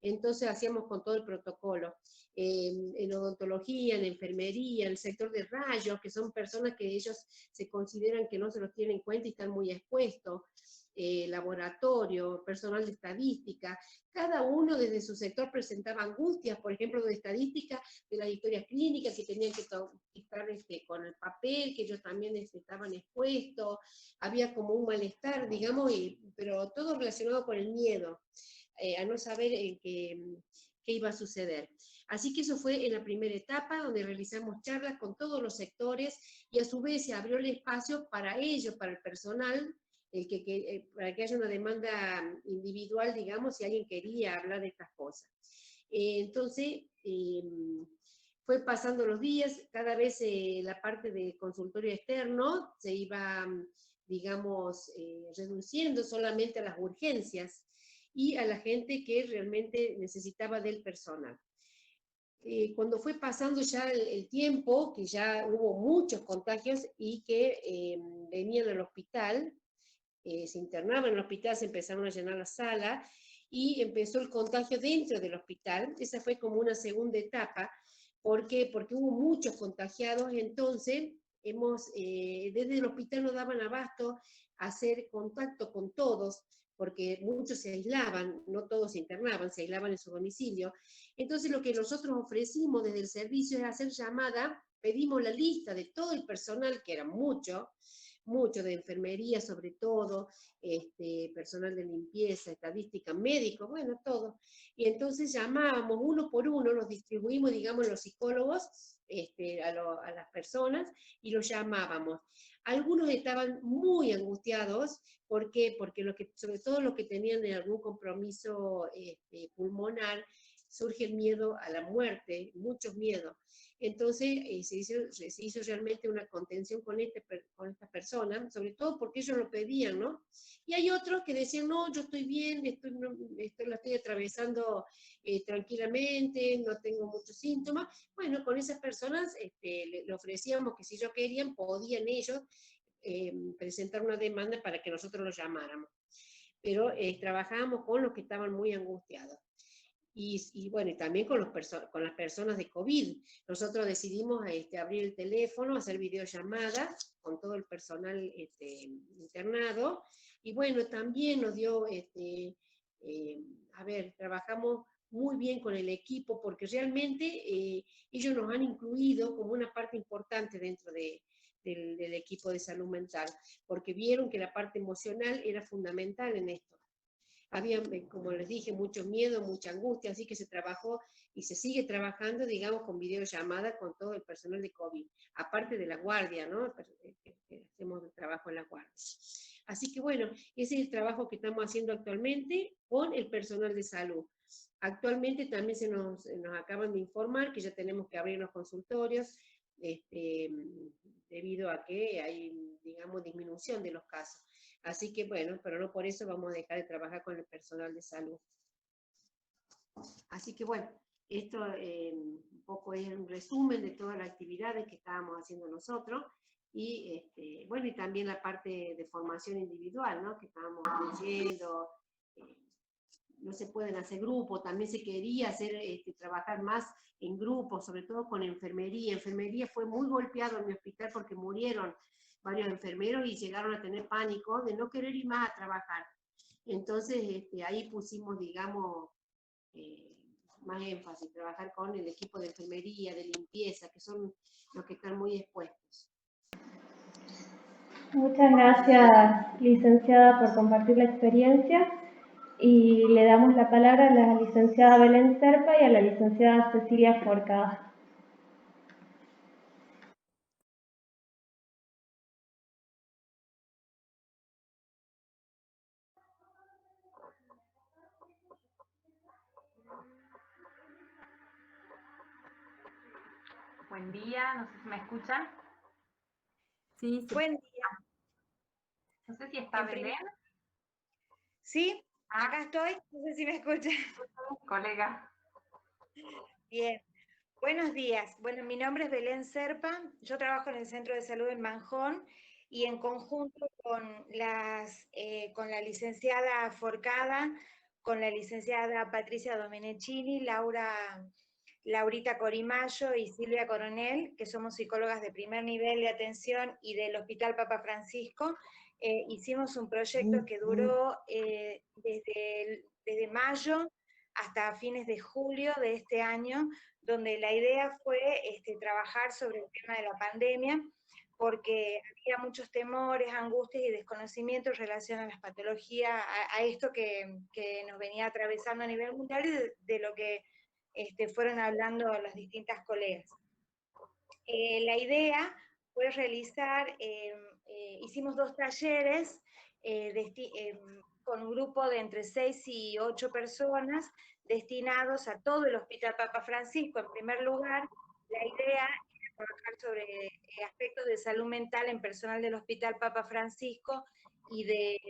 entonces hacíamos con todo el protocolo. En odontología, en enfermería, en el sector de rayos, que son personas que ellos se consideran que no se los tienen en cuenta y están muy expuestos, laboratorio, personal de estadística, cada uno desde su sector presentaba angustias, por ejemplo, de estadística, de las historias clínicas que tenían que estar con el papel, que ellos también estaban expuestos, había como un malestar, digamos, pero todo relacionado con el miedo, a no saber qué iba a suceder. Así que eso fue en la primera etapa, donde realizamos charlas con todos los sectores, y a su vez se abrió el espacio para ellos, para el personal, para que haya una demanda individual, digamos, si alguien quería hablar de estas cosas. Entonces, fue pasando los días, cada vez la parte de consultorio externo se iba digamos, reduciendo solamente a las urgencias y a la gente que realmente necesitaba del personal. Cuando fue pasando ya el tiempo, que ya hubo muchos contagios y que venían al hospital, se internaban en el hospital, se empezaron a llenar la sala y empezó el contagio dentro del hospital. Esa fue como una segunda etapa. ¿Por qué? Porque hubo muchos contagiados, entonces desde el hospital no daban abasto a hacer contacto con todos, porque muchos se aislaban, no todos se internaban, se aislaban en su domicilio. Entonces lo que nosotros ofrecimos desde el servicio es hacer llamada, pedimos la lista de todo el personal, que era mucho de enfermería sobre todo, personal de limpieza, estadística, médicos, bueno, todo. Y entonces llamábamos uno por uno, los distribuimos, digamos, los psicólogos a las personas y los llamábamos. Algunos estaban muy angustiados, ¿por qué? Porque sobre todo los que tenían algún compromiso pulmonar, surge el miedo a la muerte, muchos miedos. Entonces se hizo realmente una contención con esta persona, sobre todo porque ellos lo pedían, ¿no? Y hay otros que decían, no, yo estoy bien, la estoy atravesando tranquilamente, no tengo muchos síntomas. Bueno, con esas personas le ofrecíamos que si ellos querían, podían ellos presentar una demanda para que nosotros los llamáramos. Pero trabajábamos con los que estaban muy angustiados. Y bueno, y también con las personas de COVID. Nosotros decidimos abrir el teléfono, hacer videollamadas con todo el personal internado, y bueno, también nos dio, trabajamos muy bien con el equipo, porque realmente ellos nos han incluido como una parte importante dentro del equipo de salud mental, porque vieron que la parte emocional era fundamental en esto. Había, como les dije, mucho miedo, mucha angustia, así que se trabajó y se sigue trabajando, digamos, con videollamada con todo el personal de COVID, aparte de la guardia, ¿no? Hacemos el trabajo en la guardia. Así que bueno, ese es el trabajo que estamos haciendo actualmente con el personal de salud. Actualmente también nos acaban de informar que ya tenemos que abrir los consultorios, debido a que hay, digamos, disminución de los casos. Así que bueno, pero no por eso vamos a dejar de trabajar con el personal de salud. Así que bueno, esto un poco es un resumen de todas las actividades que estábamos haciendo nosotros, y bueno, y también la parte de formación individual, ¿no? Que estábamos haciendo. No se pueden hacer grupos, también se quería hacer, trabajar más en grupos, sobre todo con enfermería. Enfermería fue muy golpeado en mi hospital porque murieron varios enfermeros y llegaron a tener pánico de no querer ir más a trabajar. Entonces ahí pusimos, digamos, más énfasis, trabajar con el equipo de enfermería, de limpieza, que son los que están muy expuestos. Muchas gracias, licenciada, por compartir la experiencia. Y le damos la palabra a la licenciada Belén Serpa y a la licenciada Cecilia Forcada. Buen día, no sé si me escuchan. Sí, buen día. No sé si está Belén. Sí, acá estoy, no sé si me escuchan. Colega. Bien, buenos días. Bueno, mi nombre es Belén Serpa, yo trabajo en el Centro de Salud en Manjón y en conjunto con la licenciada Forcada, con la licenciada Patricia Domenechini, Laurita Corimayo y Silvia Coronel, que somos psicólogas de primer nivel de atención y del Hospital Papa Francisco, hicimos un proyecto que duró desde mayo hasta fines de julio de este año, donde la idea fue trabajar sobre el tema de la pandemia, porque había muchos temores, angustias y desconocimientos en relación a las patologías, a esto que nos venía atravesando a nivel mundial y de lo que fueron hablando las distintas colegas. La idea fue realizar, hicimos 2 talleres con un grupo de entre 6 y 8 personas destinados a todo el Hospital Papa Francisco. En primer lugar, la idea era trabajar sobre aspectos de salud mental en personal del Hospital Papa Francisco y de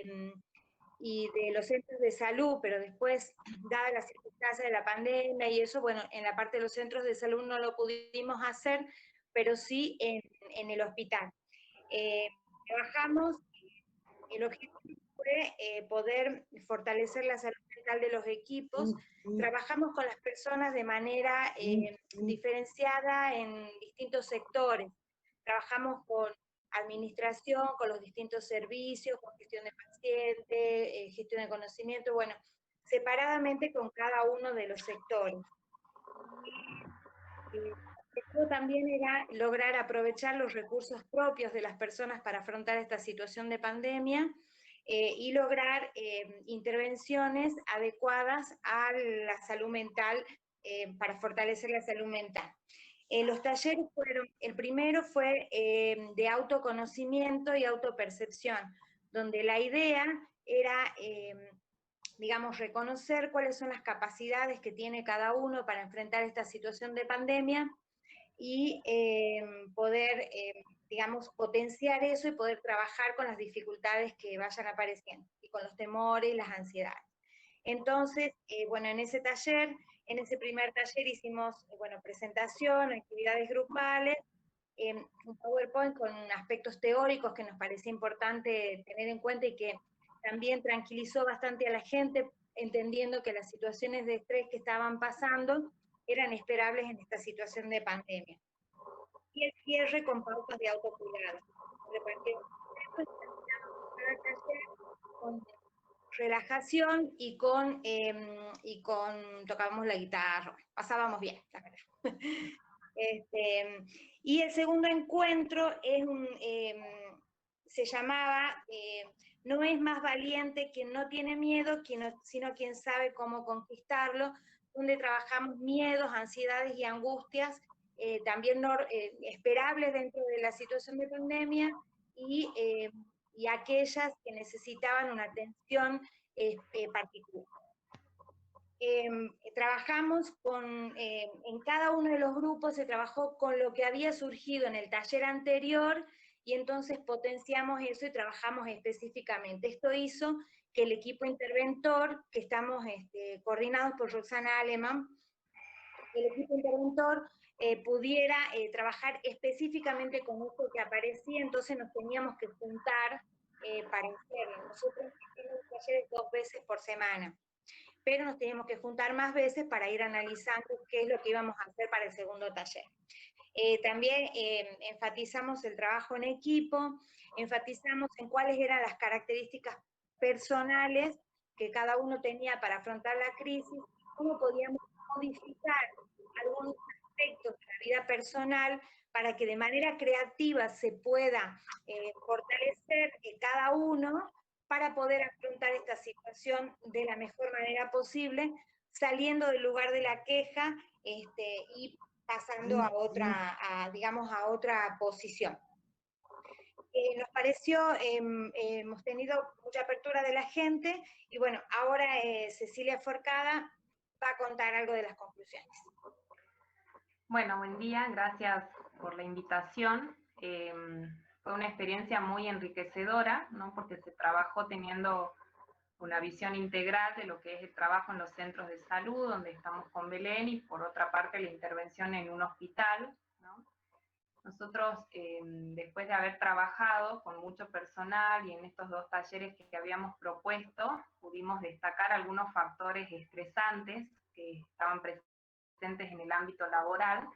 los centros de salud, pero después, dadas las circunstancias de la pandemia y eso, bueno, en la parte de los centros de salud no lo pudimos hacer, pero sí en el hospital. Trabajamos, el objetivo fue poder fortalecer la salud mental de los equipos. Trabajamos con las personas de manera diferenciada en distintos sectores. Trabajamos con administración, con los distintos servicios, con gestión de pacientes, gestión de conocimiento, bueno, separadamente con cada uno de los sectores. El objetivo también era lograr aprovechar los recursos propios de las personas para afrontar esta situación de pandemia y lograr intervenciones adecuadas a la salud mental, para fortalecer la salud mental. Los talleres fueron, el primero fue de autoconocimiento y autopercepción, donde la idea era, digamos, reconocer cuáles son las capacidades que tiene cada uno para enfrentar esta situación de pandemia y poder, digamos, potenciar eso y poder trabajar con las dificultades que vayan apareciendo y con los temores y las ansiedades. Entonces, bueno, en ese taller, en ese primer taller hicimos, bueno, presentación, actividades grupales, un PowerPoint con aspectos teóricos que nos parecía importante tener en cuenta y que también tranquilizó bastante a la gente, entendiendo que las situaciones de estrés que estaban pasando eran esperables en esta situación de pandemia. Y el cierre con pautas de autocuidado. Con relajación y tocábamos la guitarra, pasábamos bien, la verdad. Y el segundo encuentro es se llamaba No es más valiente quien no tiene miedo, sino quien sabe cómo conquistarlo, donde trabajamos miedos, ansiedades y angustias, también esperables dentro de la situación de pandemia, y aquellas que necesitaban una atención particular. Trabajamos en cada uno de los grupos se trabajó con lo que había surgido en el taller anterior, y entonces potenciamos eso y trabajamos específicamente. Esto hizo que el equipo interventor, que estamos coordinados por Roxana Aleman, el equipo interventor pudiera trabajar específicamente con esto que aparecía, entonces nos teníamos que juntar para hacerlo. Nosotros hacemos talleres 2 veces por semana, pero nos teníamos que juntar más veces para ir analizando qué es lo que íbamos a hacer para el segundo taller. También enfatizamos el trabajo en equipo, enfatizamos en cuáles eran las características personales que cada uno tenía para afrontar la crisis, cómo podíamos modificar algunos aspectos de la vida personal para que de manera creativa se pueda fortalecer cada uno para poder afrontar esta situación de la mejor manera posible, saliendo del lugar de la queja y pasando a otra posición. Nos pareció, hemos tenido mucha apertura de la gente, y bueno, ahora Cecilia Forcada va a contar algo de las conclusiones. Bueno, buen día, gracias por la invitación. Fue una experiencia muy enriquecedora, ¿no? Porque se trabajó teniendo una visión integral de lo que es el trabajo en los centros de salud, donde estamos con Belén, y por otra parte la intervención en un hospital, ¿no? Nosotros, después de haber trabajado con mucho personal y en estos 2 talleres que habíamos propuesto, pudimos destacar algunos factores estresantes que estaban presentes en el ámbito laboral,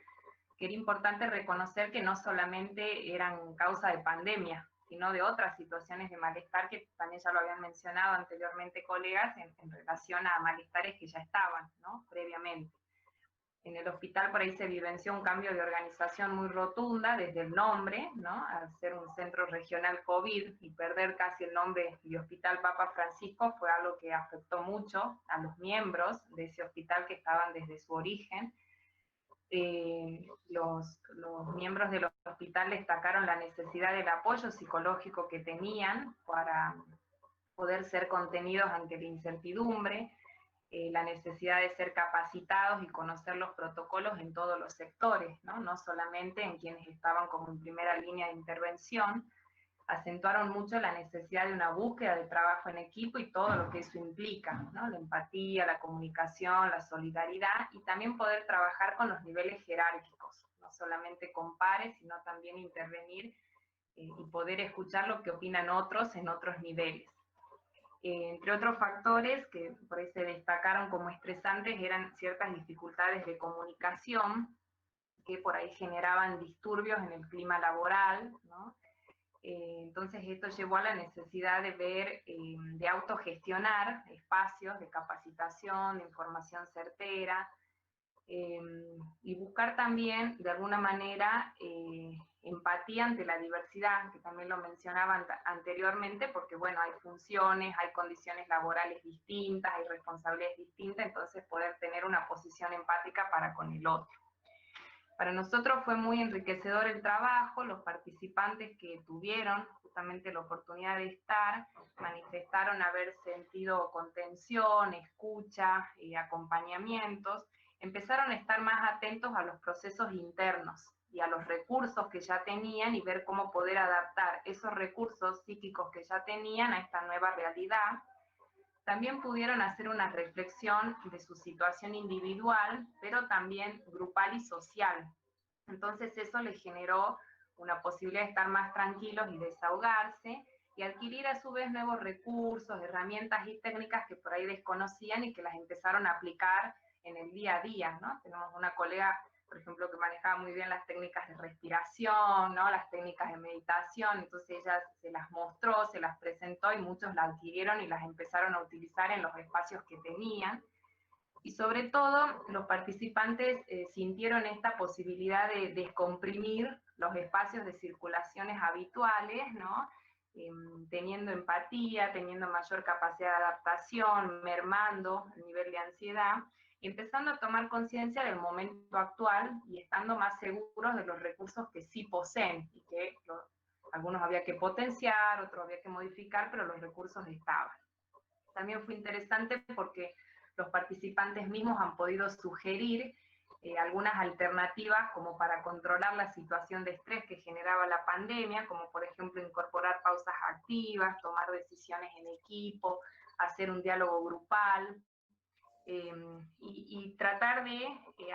que era importante reconocer que no solamente eran causa de pandemia, sino de otras situaciones de malestar que también ya lo habían mencionado anteriormente colegas en relación a malestares que ya estaban, ¿no? Previamente. En el hospital por ahí se vivenció un cambio de organización muy rotunda desde el nombre, ¿no? Al ser un centro regional COVID y perder casi el nombre de Hospital Papa Francisco fue algo que afectó mucho a los miembros de ese hospital que estaban desde su origen. Los miembros del hospital destacaron la necesidad del apoyo psicológico que tenían para poder ser contenidos ante la incertidumbre, la necesidad de ser capacitados y conocer los protocolos en todos los sectores, ¿no? No solamente en quienes estaban como en primera línea de intervención. Acentuaron mucho la necesidad de una búsqueda de trabajo en equipo y todo lo que eso implica, ¿no? La empatía, la comunicación, la solidaridad, y también poder trabajar con los niveles jerárquicos, no solamente con pares, sino también intervenir y poder escuchar lo que opinan otros en otros niveles. Entre otros factores que por ahí se destacaron como estresantes eran ciertas dificultades de comunicación que por ahí generaban disturbios en el clima laboral, ¿no? Entonces esto llevó a la necesidad de ver, de autogestionar espacios de capacitación, de información certera, y buscar también, de alguna manera, empatía ante la diversidad, que también lo mencionaba anteriormente, porque bueno, hay funciones, hay condiciones laborales distintas, hay responsabilidades distintas, entonces poder tener una posición empática para con el otro. Para nosotros fue muy enriquecedor el trabajo. Los participantes que tuvieron justamente la oportunidad de estar manifestaron haber sentido contención, escucha, acompañamientos. Empezaron a estar más atentos a los procesos internos y a los recursos que ya tenían y ver cómo poder adaptar esos recursos psíquicos que ya tenían a esta nueva realidad. También pudieron hacer una reflexión de su situación individual, pero también grupal y social. Entonces eso les generó una posibilidad de estar más tranquilos y desahogarse, y adquirir a su vez nuevos recursos, herramientas y técnicas que por ahí desconocían y que las empezaron a aplicar en el día a día, ¿no? Tenemos una colega, por ejemplo, que manejaba muy bien las técnicas de respiración, ¿no? Las técnicas de meditación, entonces ella se las mostró, se las presentó y muchos las adquirieron y las empezaron a utilizar en los espacios que tenían. Y sobre todo, los participantes sintieron esta posibilidad de descomprimir los espacios de circulaciones habituales, ¿no? Teniendo empatía, teniendo mayor capacidad de adaptación, mermando el nivel de ansiedad, empezando a tomar conciencia del momento actual y estando más seguros de los recursos que sí poseen y que algunos había que potenciar, otros había que modificar, pero los recursos estaban. También fue interesante porque los participantes mismos han podido sugerir algunas alternativas como para controlar la situación de estrés que generaba la pandemia, como por ejemplo incorporar pausas activas, tomar decisiones en equipo, hacer un diálogo grupal, y tratar de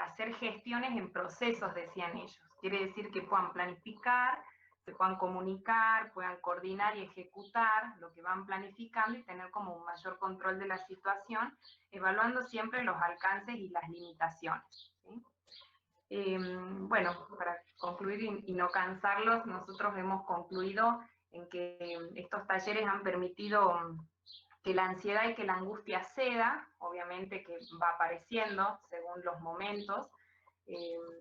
hacer gestiones en procesos, decían ellos. Quiere decir que puedan planificar, se puedan comunicar, puedan coordinar y ejecutar lo que van planificando y tener como un mayor control de la situación, evaluando siempre los alcances y las limitaciones, ¿sí? Bueno, para concluir y no cansarlos, nosotros hemos concluido en que estos talleres han permitido que la ansiedad y que la angustia ceda, obviamente que va apareciendo según los momentos.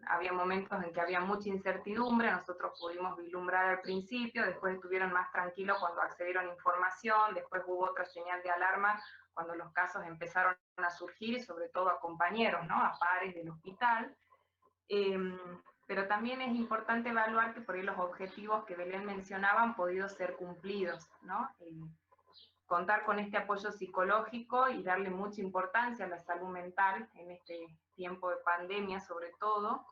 Había momentos en que había mucha incertidumbre, nosotros pudimos vislumbrar al principio, después estuvieron más tranquilos cuando accedieron a información, después hubo otra señal de alarma cuando los casos empezaron a surgir, y sobre todo a compañeros, ¿no? A pares del hospital. Pero también es importante evaluar que por ahí los objetivos que Belén mencionaba han podido ser cumplidos, ¿no? Contar con este apoyo psicológico y darle mucha importancia a la salud mental en este tiempo de pandemia, sobre todo,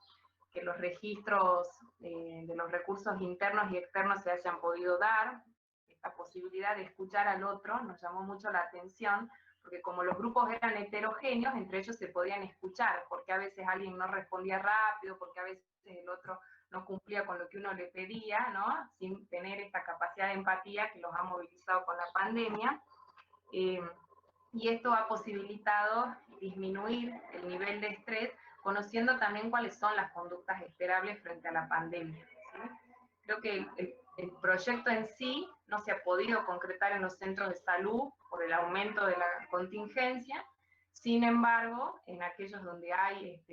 que los registros de los recursos internos y externos se hayan podido dar, esta posibilidad de escuchar al otro nos llamó mucho la atención, porque como los grupos eran heterogéneos, entre ellos se podían escuchar, porque a veces alguien no respondía rápido, porque a veces el otro no cumplía con lo que uno le pedía, ¿no? Sin tener esta capacidad de empatía que los ha movilizado con la pandemia. Y esto ha posibilitado disminuir el nivel de estrés, conociendo también cuáles son las conductas esperables frente a la pandemia, ¿sí? Creo que el proyecto en sí no se ha podido concretar en los centros de salud por el aumento de la contingencia. Sin embargo, en aquellos donde hay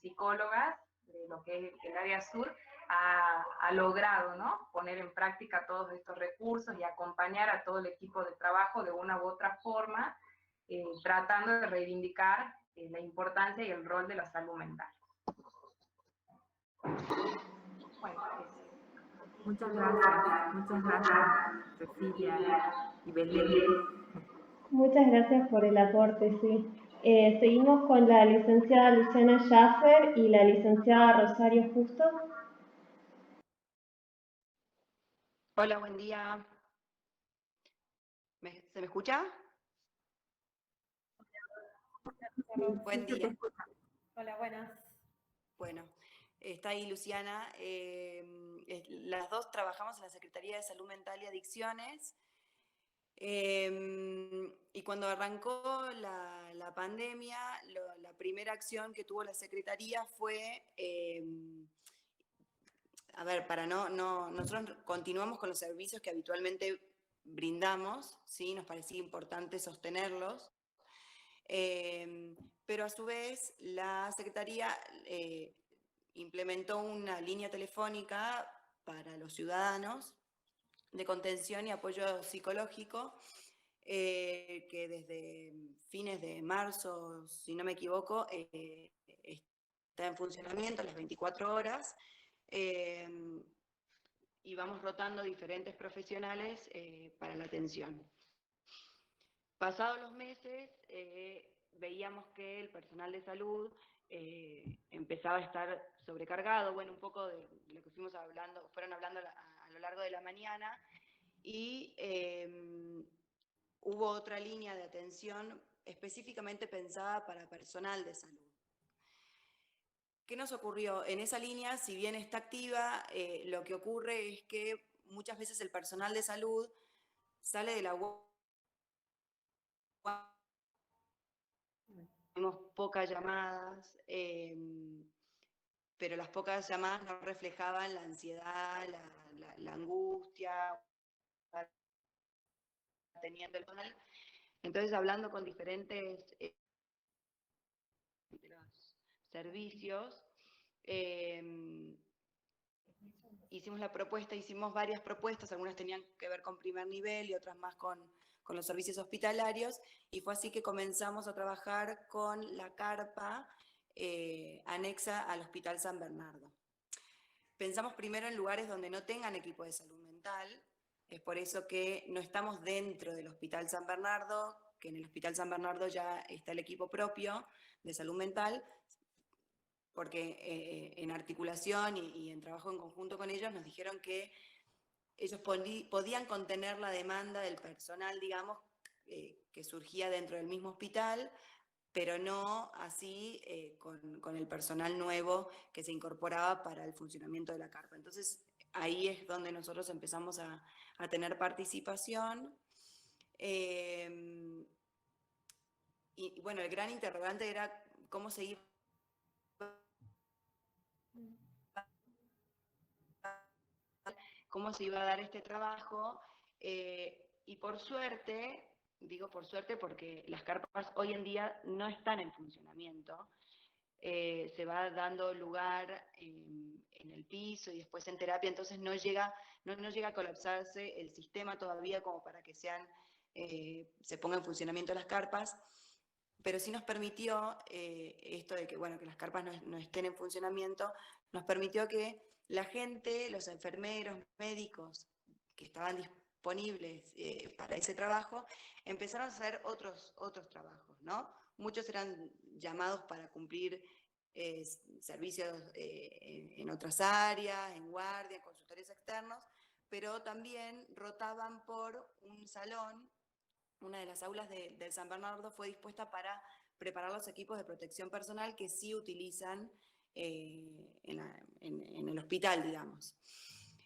psicólogas, de lo que es el área sur, ha logrado, ¿no? Poner en práctica todos estos recursos y acompañar a todo el equipo de trabajo de una u otra forma, tratando de reivindicar la importancia y el rol de la salud mental. Bueno, muchas gracias, Cecilia y Belén. Muchas gracias por el aporte, sí. Seguimos con la licenciada Luciana Schaffer y la licenciada Rosario Justo. Hola, buen día. ¿Se me escucha? Buen día. Hola, buenas. Bueno, está ahí Luciana. Las dos trabajamos en la Secretaría de Salud Mental y Adicciones. Y cuando arrancó la pandemia, la primera acción que tuvo la Secretaría fue, a ver, nosotros continuamos con los servicios que habitualmente brindamos, ¿sí? Nos parecía importante sostenerlos, pero a su vez la Secretaría implementó una línea telefónica para los ciudadanos de contención y apoyo psicológico, que desde fines de marzo, si no me equivoco, está en funcionamiento a las 24 horas, y vamos rotando diferentes profesionales para la atención. Pasados los meses, veíamos que el personal de salud empezaba a estar sobrecargado, bueno, un poco de lo que fueron hablando a lo largo de la mañana, y hubo otra línea de atención específicamente pensada para personal de salud. ¿Qué nos ocurrió? En esa línea, si bien está activa, lo que ocurre es que muchas veces el personal de salud sale de la tenemos pocas llamadas, pero las pocas llamadas no reflejaban la ansiedad, la angustia, teniendo el personal. Entonces, hablando con diferentes de los servicios, hicimos varias propuestas, algunas tenían que ver con primer nivel y otras más con los servicios hospitalarios, y fue así que comenzamos a trabajar con la carpa anexa al Hospital San Bernardo. Pensamos primero en lugares donde no tengan equipo de salud mental, es por eso que no estamos dentro del Hospital San Bernardo, que en el Hospital San Bernardo ya está el equipo propio de salud mental, porque en articulación y en trabajo en conjunto con ellos nos dijeron que ellos podían contener la demanda del personal, digamos, que surgía dentro del mismo hospital, pero no así con el personal nuevo que se incorporaba para el funcionamiento de la carpa. Entonces, ahí es donde nosotros empezamos a tener participación. Y bueno, el gran interrogante era cómo seguir cómo se iba a dar este trabajo, y por suerte, digo por suerte porque las carpas hoy en día no están en funcionamiento, se va dando lugar en el piso y después en terapia, entonces no llega a colapsarse el sistema todavía como para que se ponga en funcionamiento las carpas, pero sí nos permitió esto de que, bueno, que las carpas no estén en funcionamiento, nos permitió que la gente, los enfermeros, médicos que estaban disponibles para ese trabajo, empezaron a hacer otros trabajos, ¿no? Muchos eran llamados para cumplir servicios en otras áreas, en guardia, en consultorios externos, pero también rotaban por un salón. Una de las aulas del San Bernardo fue dispuesta para preparar los equipos de protección personal que sí utilizan en el hospital, digamos.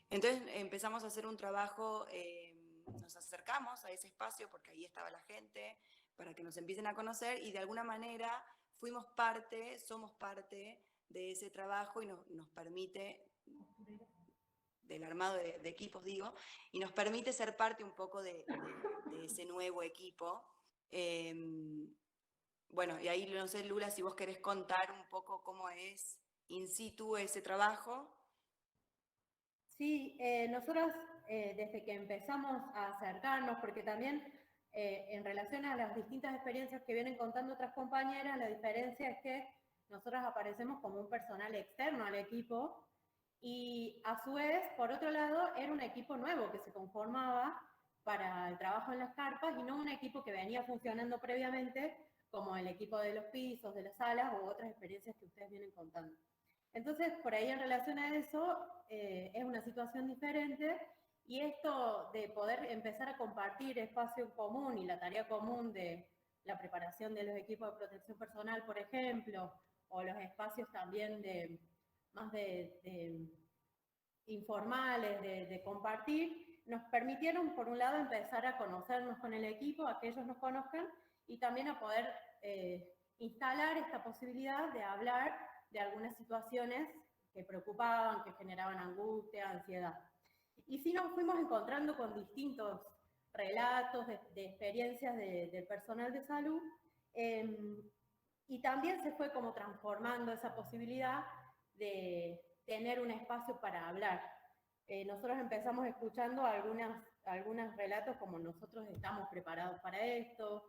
Entonces empezamos a hacer un trabajo, nos acercamos a ese espacio porque ahí estaba la gente, para que nos empiecen a conocer, y de alguna manera somos parte de ese trabajo, y nos permite, del armado de equipos, digo, y nos permite ser parte un poco de ese nuevo equipo. Bueno, y ahí no sé, Lula, si vos querés contar un poco cómo es in situ ese trabajo. Sí, nosotros desde que empezamos a acercarnos, porque también en relación a las distintas experiencias que vienen contando otras compañeras, la diferencia es que nosotros aparecemos como un personal externo al equipo, y a su vez, por otro lado, era un equipo nuevo que se conformaba para el trabajo en las carpas y no un equipo que venía funcionando previamente como el equipo de los pisos, de las salas u otras experiencias que ustedes vienen contando. Entonces, por ahí en relación a eso, es una situación diferente y esto de poder empezar a compartir espacio en común y la tarea común de la preparación de los equipos de protección personal, por ejemplo, o los espacios también de más de informales, de compartir, nos permitieron, por un lado, empezar a conocernos con el equipo, a que ellos nos conozcan, y también a poder instalar esta posibilidad de hablar de algunas situaciones que preocupaban, que generaban angustia, ansiedad. Y sí nos fuimos encontrando con distintos relatos de experiencias del personal de salud, y también se fue como transformando esa posibilidad de tener un espacio para hablar. Nosotros empezamos escuchando algunos relatos como nosotros estamos preparados para esto,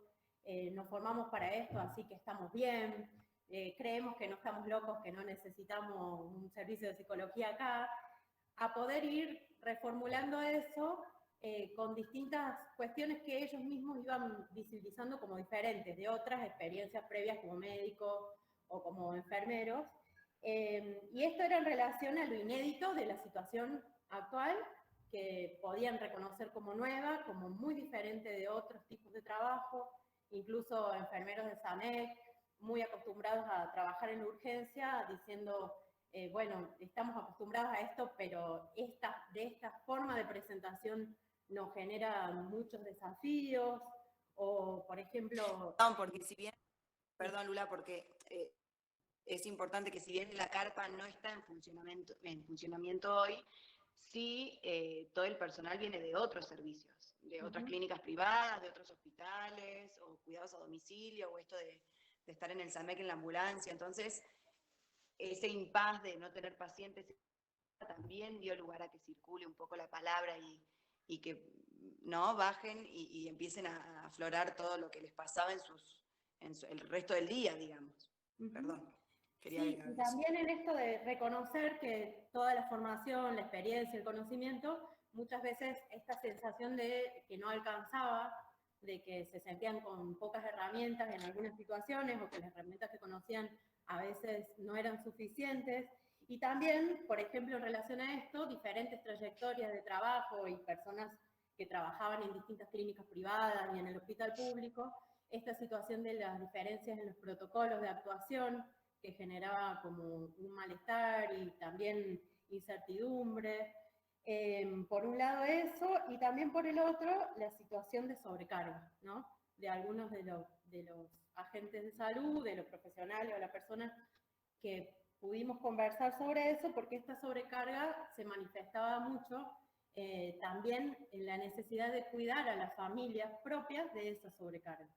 nos formamos para esto, así que estamos bien, creemos que no estamos locos, que no necesitamos un servicio de psicología acá, a poder ir reformulando eso con distintas cuestiones que ellos mismos iban visibilizando como diferentes de otras experiencias previas como médicos o como enfermeros. Y esto era en relación a lo inédito de la situación actual, que podían reconocer como nueva, como muy diferente de otros tipos de trabajo, incluso enfermeros de SAMEC, muy acostumbrados a trabajar en urgencia, diciendo, bueno, estamos acostumbrados a esto, pero de esta forma de presentación nos genera muchos desafíos, o por ejemplo... Porque si bien, perdón Lula, porque es importante que si bien la carpa no está en funcionamiento hoy, sí todo el personal viene de otros servicios, de otras clínicas privadas, de otros hospitales, o cuidados a domicilio, o esto de estar en el SAMEC en la ambulancia. Entonces, ese impas de no tener pacientes también dio lugar a que circule un poco la palabra y que no bajen y empiecen a aflorar todo lo que les pasaba en el resto del día, digamos. Perdón. Sí, y también en esto de reconocer que toda la formación, la experiencia, el conocimiento, muchas veces esta sensación de que no alcanzaba, de que se sentían con pocas herramientas en algunas situaciones o que las herramientas que conocían a veces no eran suficientes. Y también, por ejemplo, en relación a esto, diferentes trayectorias de trabajo y personas que trabajaban en distintas clínicas privadas y en el hospital público, esta situación de las diferencias en los protocolos de actuación, que generaba como un malestar y también incertidumbre. Por un lado eso, y también por el otro, la situación de sobrecarga, ¿no? De algunos de los agentes de salud, de los profesionales o las personas que pudimos conversar sobre eso, porque esta sobrecarga se manifestaba mucho también en la necesidad de cuidar a las familias propias de esa sobrecarga.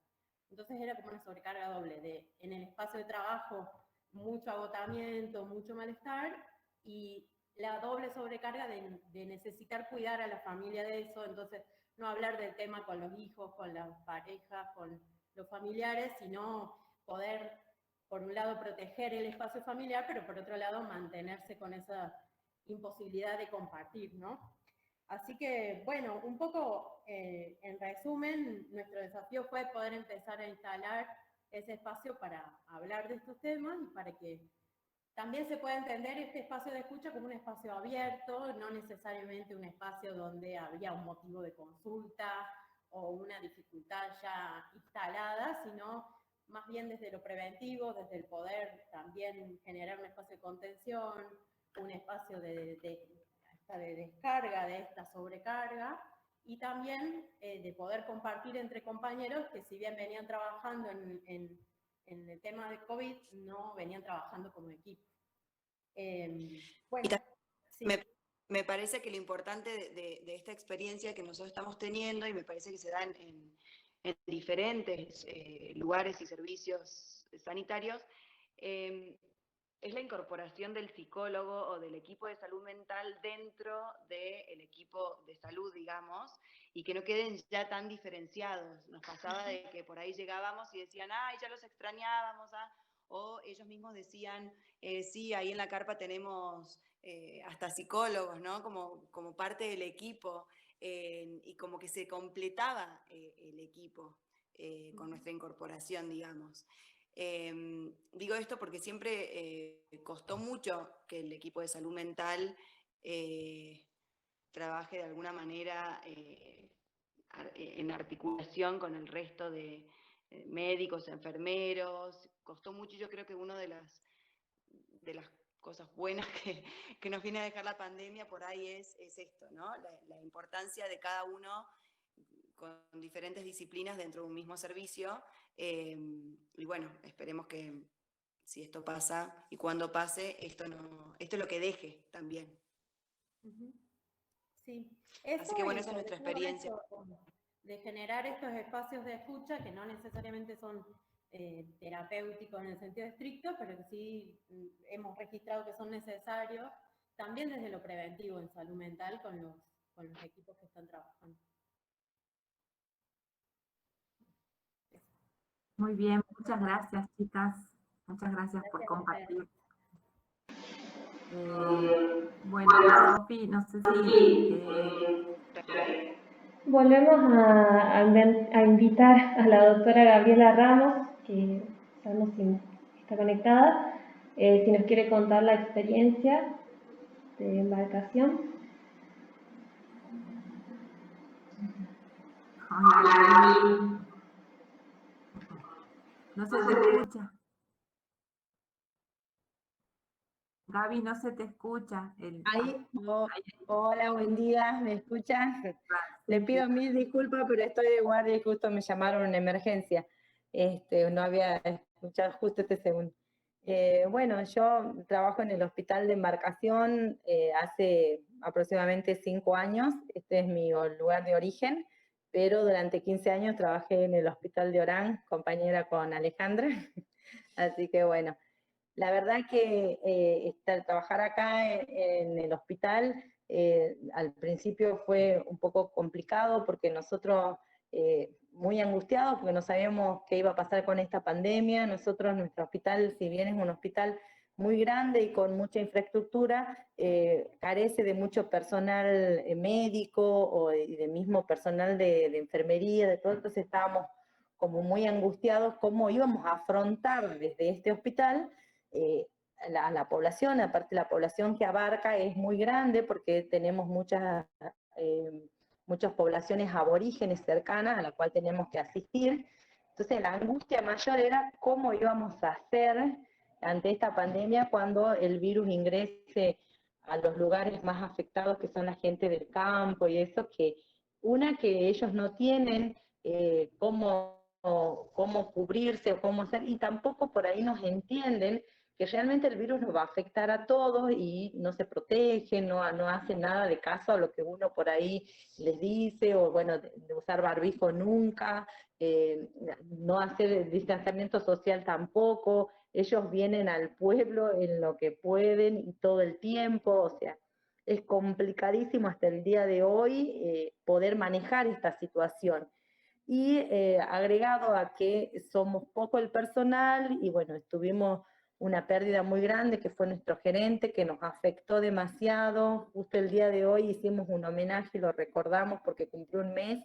Entonces era como una sobrecarga doble, en el espacio de trabajo mucho agotamiento, mucho malestar, y la doble sobrecarga de necesitar cuidar a la familia de eso, entonces no hablar del tema con los hijos, con las parejas, con los familiares, sino poder, por un lado, proteger el espacio familiar, pero por otro lado, mantenerse con esa imposibilidad de compartir, ¿no? Así que, bueno, un poco en resumen, nuestro desafío fue poder empezar a instalar ese espacio para hablar de estos temas y para que también se pueda entender este espacio de escucha como un espacio abierto, no necesariamente un espacio donde había un motivo de consulta o una dificultad ya instalada, sino más bien desde lo preventivo, desde el poder también generar un espacio de contención, un espacio de descarga de esta sobrecarga, y también de poder compartir entre compañeros que si bien venían trabajando en el tema de COVID, no venían trabajando como equipo. Bueno, sí. Me parece que lo importante de esta experiencia que nosotros estamos teniendo, y me parece que se da en diferentes lugares y servicios sanitarios, es la incorporación del psicólogo o del equipo de salud mental dentro del equipo de salud, digamos, y que no queden ya tan diferenciados. Nos pasaba de que por ahí llegábamos y decían, ay, ya los extrañábamos, o ellos mismos decían, sí, ahí en la carpa tenemos hasta psicólogos, ¿no? Como parte del equipo, y como que se completaba el equipo. con nuestra incorporación, digamos. Digo esto porque siempre costó mucho que el equipo de salud mental trabaje de alguna manera en articulación con el resto de médicos, enfermeros. Costó mucho, yo creo que una de las cosas buenas que nos viene a dejar la pandemia por ahí es esto, ¿no? La importancia de cada uno con diferentes disciplinas dentro de un mismo servicio. Y bueno, esperemos que si esto pasa y cuando pase, esto es lo que deje también. Sí. Así que bueno, esa es nuestra experiencia. De generar estos espacios de escucha que no necesariamente son terapéuticos en el sentido estricto, pero que sí hemos registrado que son necesarios, también desde lo preventivo en salud mental con los equipos que están trabajando. Muy bien, muchas gracias, chicas. Muchas gracias por compartir. Bueno, Sofi, no sé si... Volvemos a invitar a la doctora Gabriela Ramos, que sabemos si está conectada, si nos quiere contar la experiencia de embarcación. Hola, Gaby. No se te escucha. Gaby, no se te escucha. Hola, buen día, ¿me escuchan? Le pido mil disculpas, pero estoy de guardia y justo me llamaron en emergencia. No había escuchado justo este segundo. Bueno, yo trabajo en el hospital de embarcación hace aproximadamente 5 años. Este es mi lugar de origen, pero durante 15 años trabajé en el hospital de Orán, compañera con Alejandra. Así que bueno. La verdad que trabajar acá en el hospital al principio fue un poco complicado porque nosotros muy angustiados porque no sabíamos qué iba a pasar con esta pandemia. Nosotros, nuestro hospital, si bien es un hospital muy grande y con mucha infraestructura, carece de mucho personal médico y de mismo personal de enfermería, de todo. Entonces estábamos como muy angustiados cómo íbamos a afrontar desde este hospital la población. Aparte la población que abarca es muy grande porque tenemos muchas poblaciones aborígenes cercanas a la cual tenemos que asistir. Entonces la angustia mayor era cómo íbamos a hacer ante esta pandemia cuando el virus ingrese a los lugares más afectados, que son la gente del campo y eso, que ellos no tienen cómo cubrirse o cómo hacer, y tampoco por ahí nos entienden que realmente el virus nos va a afectar a todos y no se protegen, no hacen nada de caso a lo que uno por ahí les dice, o bueno, de usar barbijo nunca, no hacer el distanciamiento social tampoco. Ellos vienen al pueblo en lo que pueden y todo el tiempo, o sea, es complicadísimo hasta el día de hoy poder manejar esta situación. Y agregado a que somos poco el personal, y bueno, tuvimos una pérdida muy grande que fue nuestro gerente, que nos afectó demasiado. Justo el día de hoy hicimos un homenaje y lo recordamos porque cumplió un mes.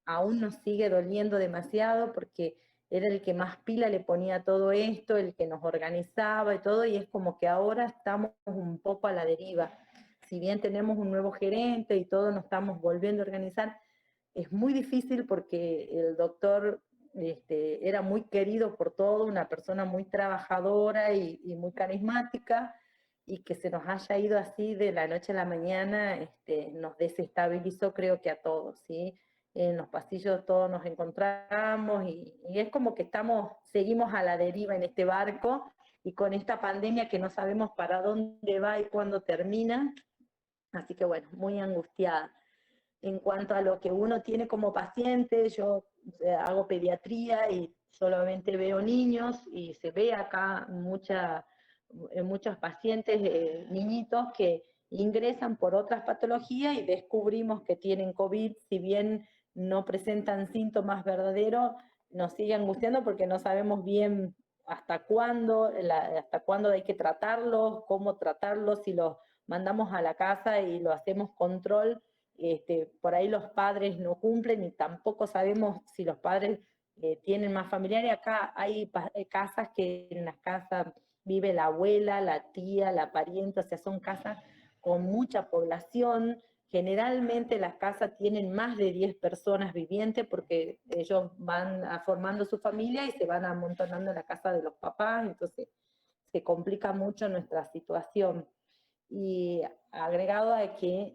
Aún nos sigue doliendo demasiado porque era el que más pila le ponía a todo esto, el que nos organizaba y todo, y es como que ahora estamos un poco a la deriva. Si bien tenemos un nuevo gerente y todo, nos estamos volviendo a organizar, es muy difícil porque el doctor era muy querido por todos, una persona muy trabajadora y muy carismática, y que se nos haya ido así de la noche a la mañana nos desestabilizó, creo que a todos, ¿sí? En los pasillos todos nos encontramos y es como que seguimos a la deriva en este barco, y con esta pandemia que no sabemos para dónde va y cuándo termina, así que bueno, muy angustiada. En cuanto a lo que uno tiene como paciente, yo hago pediatría y solamente veo niños, y se ve acá muchos pacientes, niñitos que ingresan por otras patologías y descubrimos que tienen COVID, si bien no presentan síntomas verdaderos, nos sigue angustiando porque no sabemos bien hasta cuándo hay que tratarlos, cómo tratarlos, si los mandamos a la casa y lo hacemos control. Por ahí los padres no cumplen y tampoco sabemos si los padres tienen más familiares. Acá hay casas que en las casas vive la abuela, la tía, la parienta, o sea, son casas con mucha población. Generalmente las casas tienen más de 10 personas vivientes porque ellos van formando su familia y se van amontonando en la casa de los papás, entonces se complica mucho nuestra situación. Y agregado a que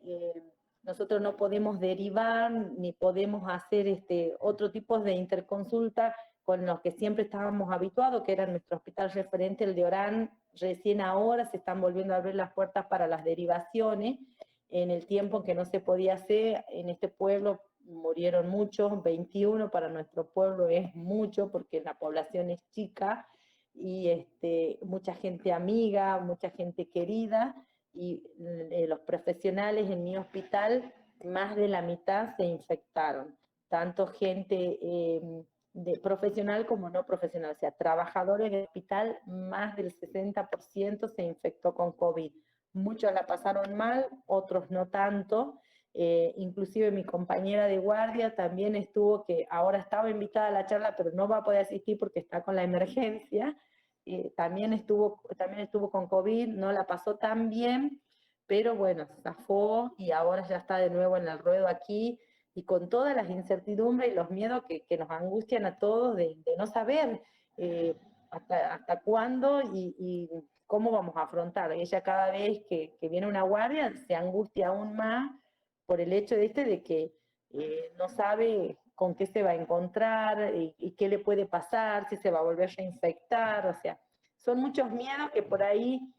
nosotros no podemos derivar ni podemos hacer otro tipo de interconsulta con los que siempre estábamos habituados, que era nuestro hospital referente, el de Orán. Recién ahora se están volviendo a abrir las puertas para las derivaciones. En el tiempo que no se podía hacer, en este pueblo murieron muchos, 21 para nuestro pueblo es mucho porque la población es chica, y mucha gente amiga, mucha gente querida, y los profesionales en mi hospital, más de la mitad se infectaron, tanto gente profesional como no profesional, o sea, trabajadores del hospital, más del 60% se infectó con COVID. Muchos la pasaron mal, otros no tanto. Inclusive mi compañera de guardia también estuvo, que ahora estaba invitada a la charla, pero no va a poder asistir porque está con la emergencia. También estuvo con COVID, no la pasó tan bien, pero bueno, zafó y ahora ya está de nuevo en el ruedo aquí, y con todas las incertidumbres y los miedos que nos angustian a todos de no saber hasta cuándo y cómo vamos a afrontar. Ella cada vez que viene una guardia se angustia aún más por el hecho de que no sabe con qué se va a encontrar y qué le puede pasar, si se va a volver a infectar, o sea, son muchos miedos que por ahí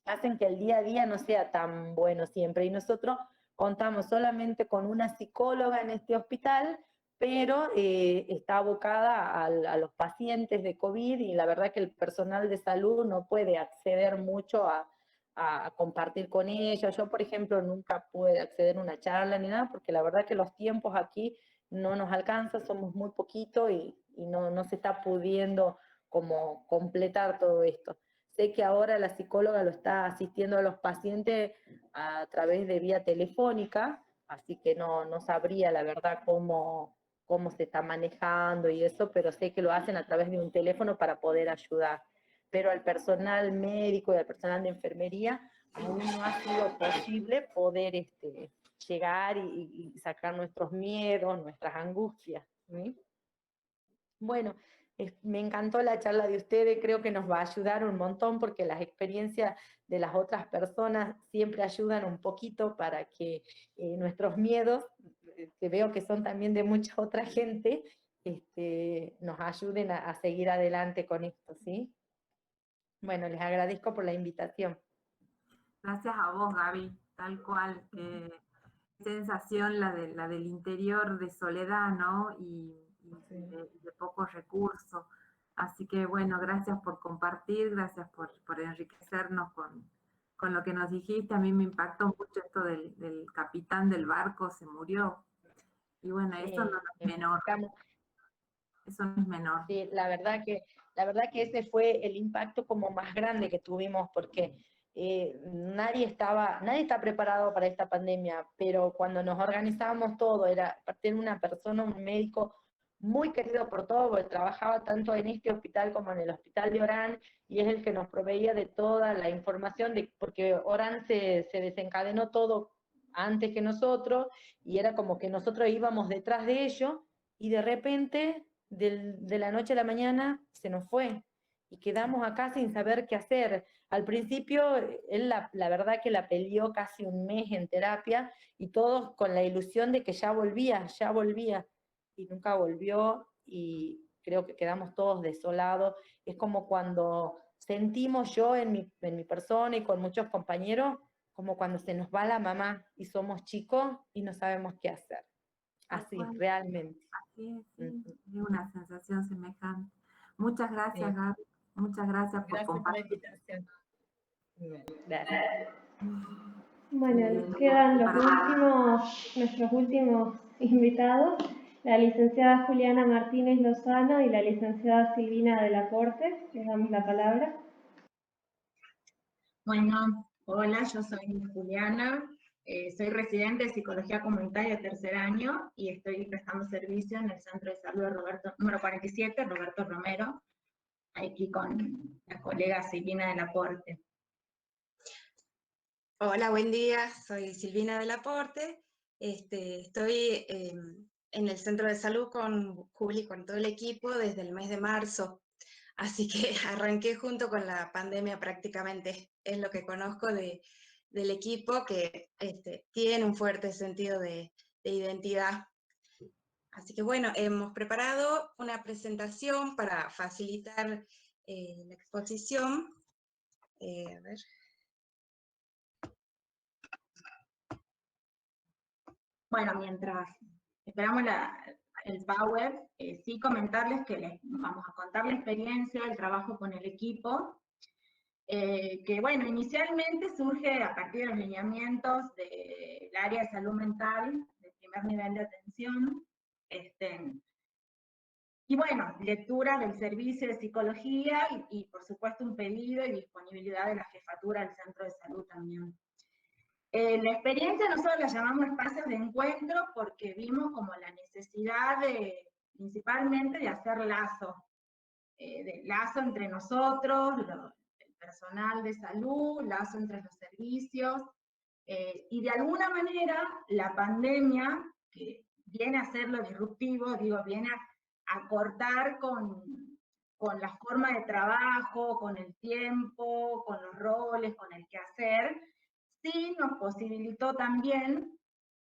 hacen que el día a día no sea tan bueno siempre. Y nosotros contamos solamente con una psicóloga en este hospital, pero está abocada a los pacientes de COVID, y la verdad que el personal de salud no puede acceder mucho a compartir con ella. Yo, por ejemplo, nunca pude acceder a una charla ni nada, porque la verdad que los tiempos aquí no nos alcanzan, somos muy poquitos y no se está pudiendo como completar todo esto. Sé que ahora la psicóloga lo está asistiendo a los pacientes a través de vía telefónica, así que no sabría la verdad cómo se está manejando y eso, pero sé que lo hacen a través de un teléfono para poder ayudar. Pero al personal médico y al personal de enfermería aún no ha sido posible poder llegar y sacar nuestros miedos, nuestras angustias, ¿sí? Bueno, me encantó la charla de ustedes, creo que nos va a ayudar un montón porque las experiencias de las otras personas siempre ayudan un poquito para que nuestros miedos, que veo que son también de mucha otra gente, nos ayuden a seguir adelante con esto, ¿sí? Bueno, les agradezco por la invitación. Gracias a vos, Gaby, tal cual. Sensación la del interior de soledad, ¿no? Y de pocos recursos. Así que bueno, gracias por compartir, gracias por enriquecernos con lo que nos dijiste. A mí me impactó mucho esto del capitán del barco, se murió. Y bueno, eso no es menor. Eso no es menor. Sí, la verdad que ese fue el impacto como más grande que tuvimos, porque nadie está preparado para esta pandemia, pero cuando nos organizábamos todo, era tener una persona, un médico muy querido por todos, porque trabajaba tanto en este hospital como en el hospital de Orán, y es el que nos proveía de toda la información, porque Orán se desencadenó todo antes que nosotros, y era como que nosotros íbamos detrás de ello, y de repente, de la noche a la mañana, se nos fue, y quedamos acá sin saber qué hacer. Al principio, él la verdad que la peleó casi un mes en terapia, y todos con la ilusión de que ya volvía, y nunca volvió, y creo que quedamos todos desolados. Es como cuando sentimos yo en mi persona y con muchos compañeros, como cuando se nos va la mamá y somos chicos y no sabemos qué hacer. Así, realmente. Así es, sí, es una sensación semejante. Muchas gracias, Gaby. Muchas gracias por compartir. Por la invitación. Gracias. Bueno, quedan nuestros últimos invitados, la licenciada Juliana Martínez Lozano y la licenciada Silvina de la Corte. Les damos la palabra. Bueno, hola, yo soy Juliana, Soy residente de Psicología Comunitaria tercer año y estoy prestando servicio en el Centro de Salud número 47, Roberto Romero, aquí con la colega Silvina del Aporte. Hola, buen día, soy Silvina del Aporte. Estoy en el Centro de Salud con Juli, con todo el equipo, desde el mes de marzo. Así que arranqué junto con la pandemia prácticamente. Es lo que conozco del equipo, que tiene un fuerte sentido de identidad. Así que bueno, hemos preparado una presentación para facilitar la exposición. A ver. Bueno, mientras esperamos el Power, sí comentarles que les vamos a contar la experiencia, el trabajo con el equipo, que bueno, inicialmente surge a partir de los lineamientos del área de salud mental, del primer nivel de atención, y bueno, lectura del servicio de psicología y por supuesto un pedido y disponibilidad de la jefatura del centro de salud también. La experiencia nosotros la llamamos espacios de encuentro porque vimos como la necesidad principalmente de hacer lazo entre nosotros, el personal de salud, lazo entre los servicios, y de alguna manera la pandemia, que viene a ser lo disruptivo, viene a cortar con la forma de trabajo, con el tiempo, con los roles, con el quehacer, sí nos posibilitó también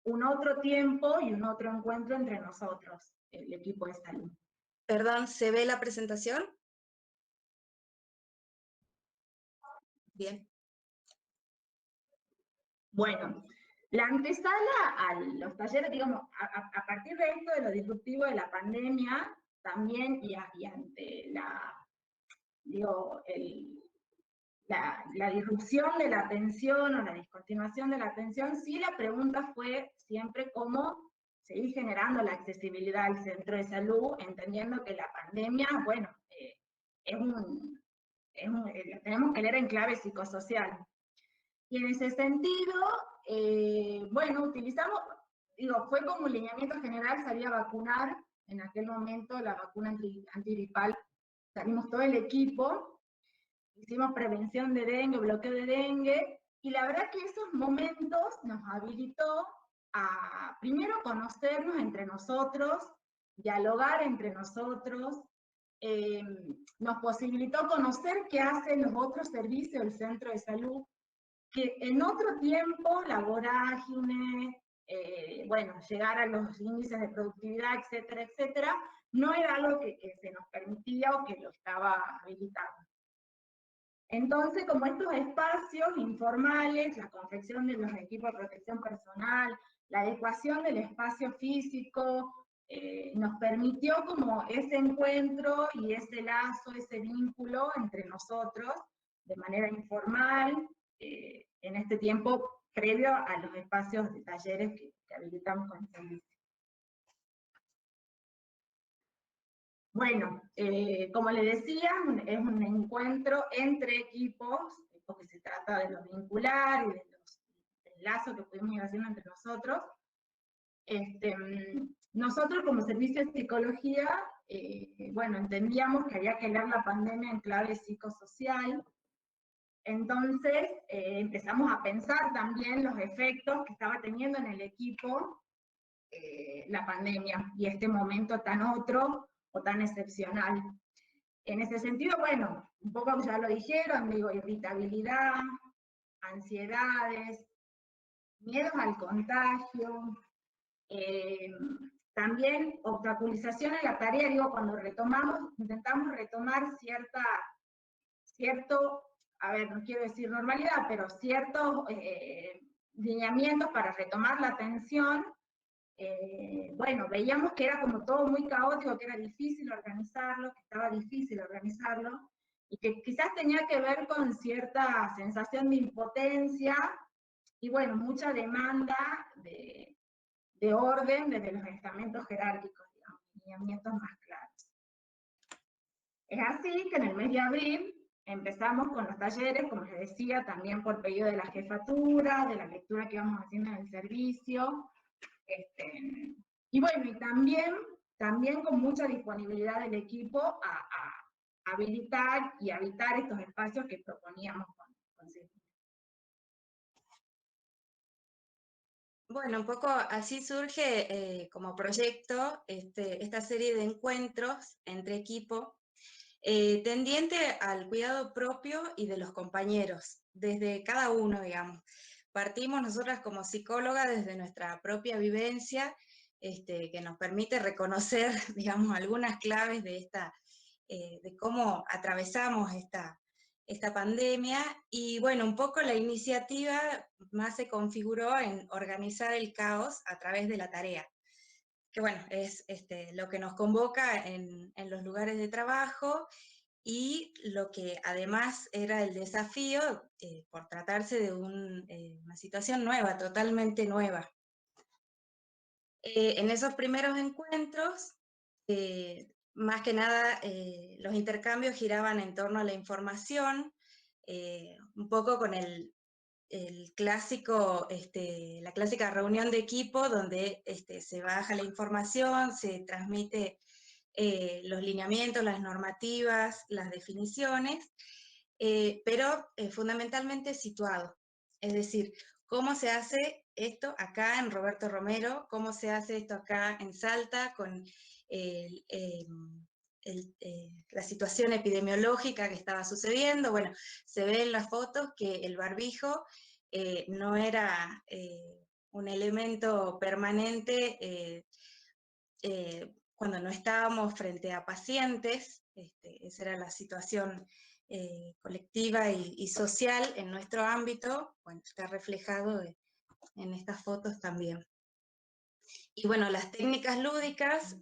un otro tiempo y un otro encuentro entre nosotros, el equipo de salud. Perdón, ¿se ve la presentación? Bien. Bueno, la antesala a los talleres, digamos, a partir de esto, de lo disruptivo de la pandemia, también y ante la disrupción de la atención o la discontinuación de la atención, sí la pregunta fue siempre cómo seguir generando la accesibilidad al centro de salud, entendiendo que la pandemia, bueno, tenemos que leer en clave psicosocial. Y en ese sentido, bueno, utilizamos, fue como un lineamiento general, salir a vacunar, en aquel momento la vacuna antigripal, salimos todo el equipo, hicimos prevención de dengue, bloqueo de dengue, y la verdad que esos momentos nos habilitó a primero conocernos entre nosotros, dialogar entre nosotros, nos posibilitó conocer qué hacen los otros servicios del centro de salud, que en otro tiempo, la vorágine, bueno, llegar a los índices de productividad, etcétera, etcétera, no era algo que se nos permitía o que lo estaba habilitado. Entonces, como estos espacios informales, la confección de los equipos de protección personal, la adecuación del espacio físico, nos permitió como ese encuentro y ese lazo, ese vínculo entre nosotros, de manera informal, en este tiempo previo a los espacios de talleres que habilitamos con el servicio. Bueno, como les decía, es un encuentro entre equipos, porque se trata de lo vincular y del lazo que pudimos ir haciendo entre nosotros. Nosotros como servicio de psicología, bueno, entendíamos que había que leer la pandemia en clave psicosocial. Entonces empezamos a pensar también los efectos que estaba teniendo en el equipo la pandemia y este momento tan otro o tan excepcional. En ese sentido, bueno, un poco ya lo dijeron, irritabilidad, ansiedades, miedos al contagio, también obstaculización en la tarea, cuando intentamos retomar cierto, a ver, no quiero decir normalidad, pero ciertos lineamientos para retomar la atención, bueno, veíamos que era como todo muy caótico, que era difícil organizarlo, que estaba difícil organizarlo, y que quizás tenía que ver con cierta sensación de impotencia, y bueno, mucha demanda de orden desde los estamentos jerárquicos, digamos, lineamientos más claros. Es así que en el mes de abril empezamos con los talleres, como les decía, también por pedido de la jefatura, de la lectura que íbamos haciendo en el servicio. Y bueno, y también con mucha disponibilidad del equipo a habilitar y habitar estos espacios que proponíamos con Silvina. Bueno, un poco así surge como proyecto esta serie de encuentros entre equipo tendiente al cuidado propio y de los compañeros, desde cada uno, digamos. Partimos nosotras como psicólogas desde nuestra propia vivencia, que nos permite reconocer, digamos, algunas claves de de cómo atravesamos esta pandemia, y bueno, un poco la iniciativa más se configuró en organizar el caos a través de la tarea, que bueno, es lo que nos convoca en los lugares de trabajo, y lo que además era el desafío por tratarse de una situación nueva, totalmente nueva. En esos primeros encuentros, más que nada los intercambios giraban en torno a la información, un poco con el clásico, la clásica reunión de equipo donde se baja la información, se transmite los lineamientos, las normativas, las definiciones, pero fundamentalmente situado. Es decir, cómo se hace esto acá en Roberto Romero, cómo se hace esto acá en Salta, con la situación epidemiológica que estaba sucediendo. Bueno, se ve en las fotos que el barbijo no era un elemento permanente cuando no estábamos frente a pacientes. Esa era la situación colectiva y social en nuestro ámbito. Bueno, está reflejado en estas fotos también. Y bueno, las técnicas lúdicas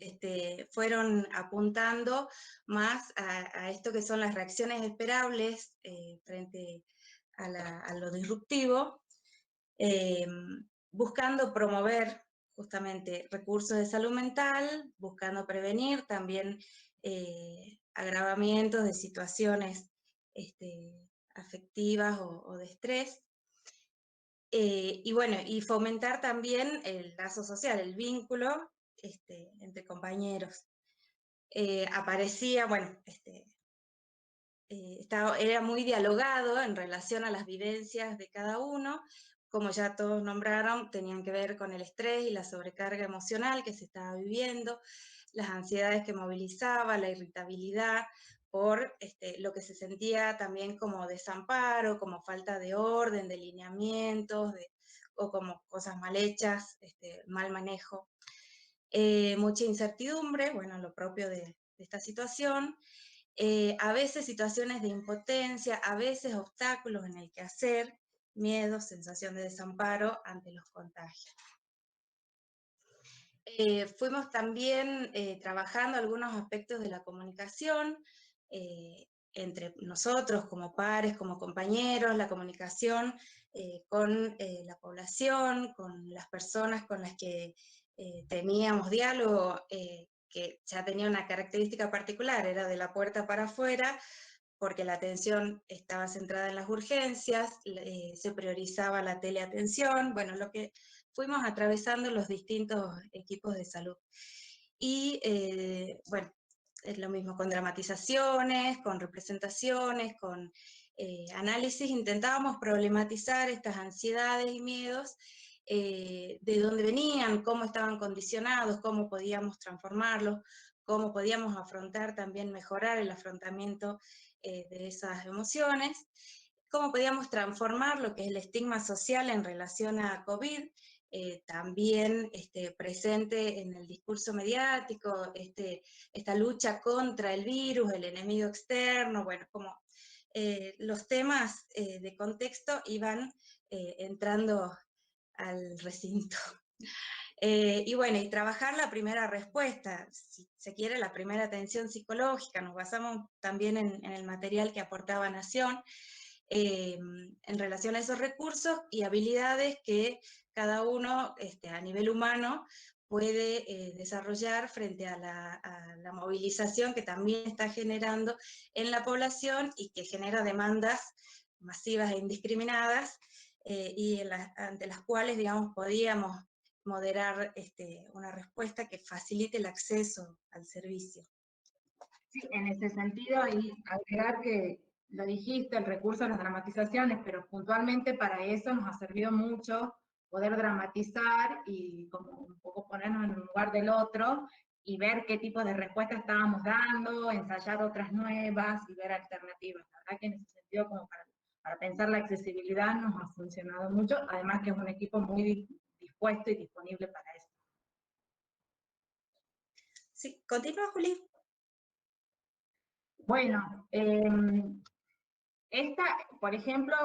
fueron apuntando más a esto que son las reacciones esperables frente a lo disruptivo, buscando promover justamente recursos de salud mental, buscando prevenir también agravamientos de situaciones afectivas o de estrés. Y bueno, y fomentar también el lazo social, el vínculo entre compañeros. Aparecía, bueno, era muy dialogado en relación a las vivencias de cada uno, como ya todos nombraron, tenían que ver con el estrés y la sobrecarga emocional que se estaba viviendo, las ansiedades que movilizaba, la irritabilidad por lo que se sentía también como desamparo, como falta de orden, de lineamientos, o como cosas mal hechas, mal manejo. Mucha incertidumbre, bueno, lo propio de esta situación, a veces situaciones de impotencia, a veces obstáculos en el quehacer, miedo, sensación de desamparo ante los contagios. Fuimos también trabajando algunos aspectos de la comunicación, entre nosotros como pares, como compañeros, la comunicación con la población, con las personas con las que teníamos diálogo, que ya tenía una característica particular, era de la puerta para afuera, porque la atención estaba centrada en las urgencias, se priorizaba la teleatención, bueno, lo que fuimos atravesando los distintos equipos de salud. Y bueno, es lo mismo con dramatizaciones, con representaciones, con análisis, intentábamos problematizar estas ansiedades y miedos, de dónde venían, cómo estaban condicionados, cómo podíamos transformarlos, cómo podíamos afrontar, también mejorar el afrontamiento de esas emociones, cómo podíamos transformar lo que es el estigma social en relación a COVID, también presente en el discurso mediático, esta lucha contra el virus, el enemigo externo, bueno, como los temas de contexto iban entrando al recinto. Y bueno, y trabajar la primera respuesta, si se quiere, la primera atención psicológica. Nos basamos también en el material que aportaba Nación, en relación a esos recursos y habilidades que cada uno a nivel humano puede desarrollar frente a la movilización que también está generando en la población y que genera demandas masivas e indiscriminadas, y ante las cuales, digamos, podíamos moderar una respuesta que facilite el acceso al servicio. Sí, en ese sentido, y agregar que lo dijiste, el recurso a las dramatizaciones, pero puntualmente para eso nos ha servido mucho poder dramatizar y como un poco ponernos en el lugar del otro y ver qué tipo de respuesta estábamos dando, ensayar otras nuevas y ver alternativas. La verdad que en ese sentido, como para pensar la accesibilidad, nos ha funcionado mucho, además que es un equipo muy dispuesto y disponible para eso. Sí, continúa, Juli. Bueno, por ejemplo,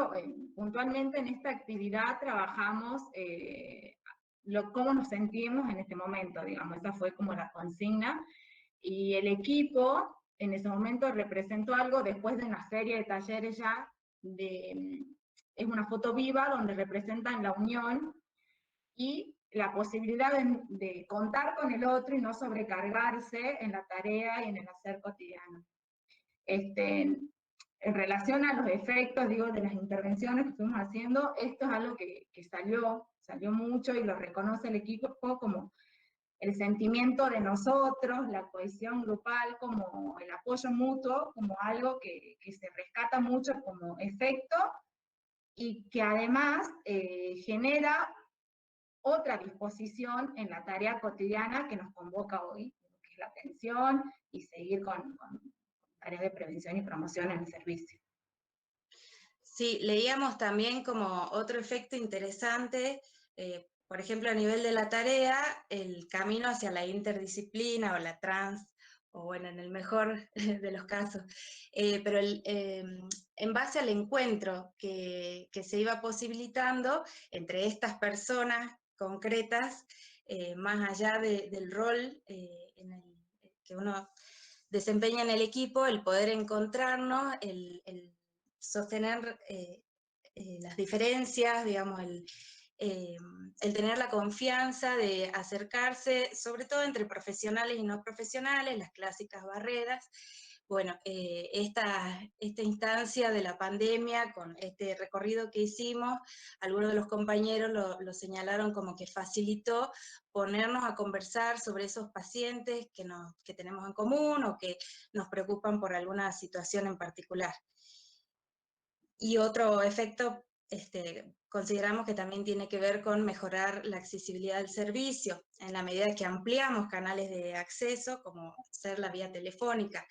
puntualmente en esta actividad trabajamos cómo nos sentimos en este momento, digamos, esa fue como la consigna, y el equipo en ese momento representó algo después de una serie de talleres ya, es una foto viva donde representan la unión y la posibilidad de contar con el otro y no sobrecargarse en la tarea y en el hacer cotidiano. En relación a los efectos, digo, de las intervenciones que estuvimos haciendo, esto es algo que salió mucho y lo reconoce el equipo como el sentimiento de nosotros, la cohesión grupal, como el apoyo mutuo, como algo que se rescata mucho como efecto y que además genera otra disposición en la tarea cotidiana que nos convoca hoy, que es la atención y seguir con tareas de prevención y promoción en el servicio. Sí, leíamos también como otro efecto interesante, por ejemplo, a nivel de la tarea, el camino hacia la interdisciplina o la trans, o bueno, en el mejor de los casos, pero en base al encuentro que se iba posibilitando entre estas personas concretas, más allá del rol que uno desempeña en el equipo, el poder encontrarnos, el sostener las diferencias, digamos, el tener la confianza de acercarse, sobre todo entre profesionales y no profesionales, las clásicas barreras. Bueno, esta instancia de la pandemia, con este recorrido que hicimos, algunos de los compañeros lo señalaron como que facilitó ponernos a conversar sobre esos pacientes que tenemos en común o que nos preocupan por alguna situación en particular. Y otro efecto, consideramos que también tiene que ver con mejorar la accesibilidad del servicio, en la medida que ampliamos canales de acceso, como ser la vía telefónica.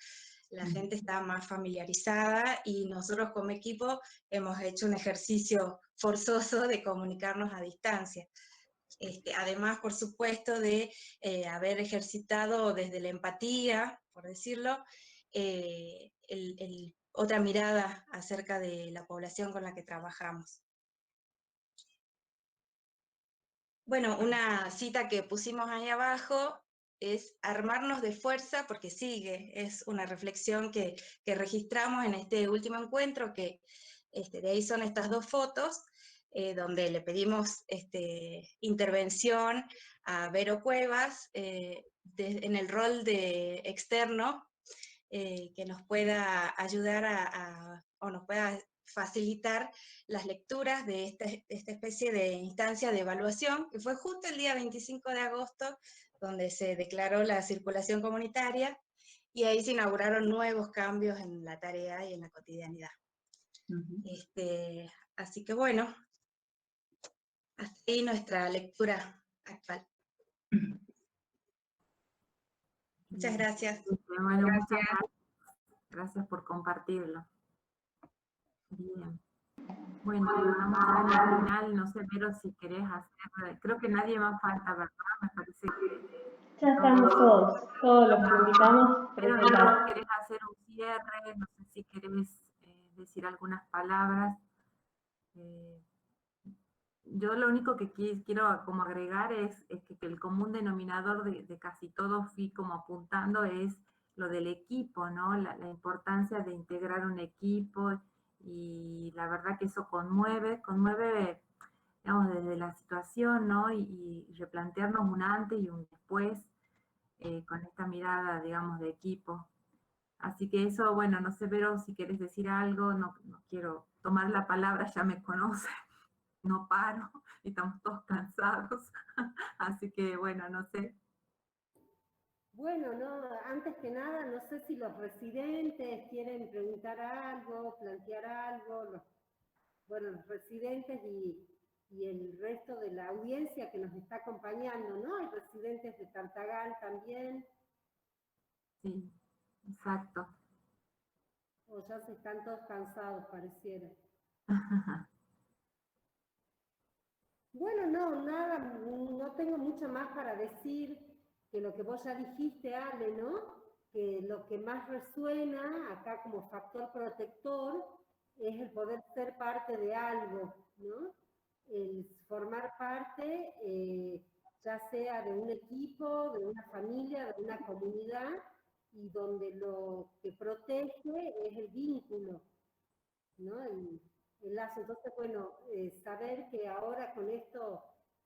La gente está más familiarizada y nosotros como equipo hemos hecho un ejercicio forzoso de comunicarnos a distancia. Además, por supuesto, de haber ejercitado desde la empatía, por decirlo, otra mirada acerca de la población con la que trabajamos. Bueno, una cita que pusimos ahí abajo es armarnos de fuerza porque sigue, es una reflexión que registramos en este último encuentro, que de ahí son estas dos fotos, donde le pedimos intervención a Vero Cuevas en el rol de externo, que nos pueda ayudar o nos pueda facilitar las lecturas de esta especie de instancia de evaluación, que fue justo el día 25 de agosto, donde se declaró la circulación comunitaria, y ahí se inauguraron nuevos cambios en la tarea y en la cotidianidad. Así que bueno, hasta ahí nuestra lectura actual. Muchas gracias. Bueno, muchas gracias. Gracias por compartirlo. Bien. Bueno, estamos ya en el final, no sé, Vero, si querés hacer, creo que nadie más falta, ¿verdad? Me parece que... Ya estamos todos los que invitamos Pero presentados. si querés hacer un cierre, no sé si querés decir algunas palabras. Yo lo único que quiero como agregar es que el común denominador de casi todos fui como apuntando es lo del equipo, ¿no? La importancia de integrar un equipo, y la verdad que eso conmueve digamos, desde la situación, ¿no? Y replantearnos un antes y un después con esta mirada, digamos, de equipo. Así que eso, bueno, no sé, Vero, si quieres decir algo, no quiero tomar la palabra, ya me conoce, no paro, y estamos todos cansados. Así que, bueno, no sé. Bueno, no, antes que nada, no sé si los residentes quieren preguntar algo, plantear algo, bueno, los residentes y el resto de la audiencia que nos está acompañando, ¿no? Hay residentes de Tartagal también. Sí, exacto. O ya se están todos cansados, pareciera. Bueno, no, nada, no tengo mucho más para decir que lo que vos ya dijiste, Ale, ¿no? Que lo que más resuena acá como factor protector es el poder ser parte de algo, ¿no? El formar parte, ya sea de un equipo, de una familia, de una comunidad, y donde lo que protege es el vínculo, ¿no? El lazo. Entonces, bueno, saber que ahora con esto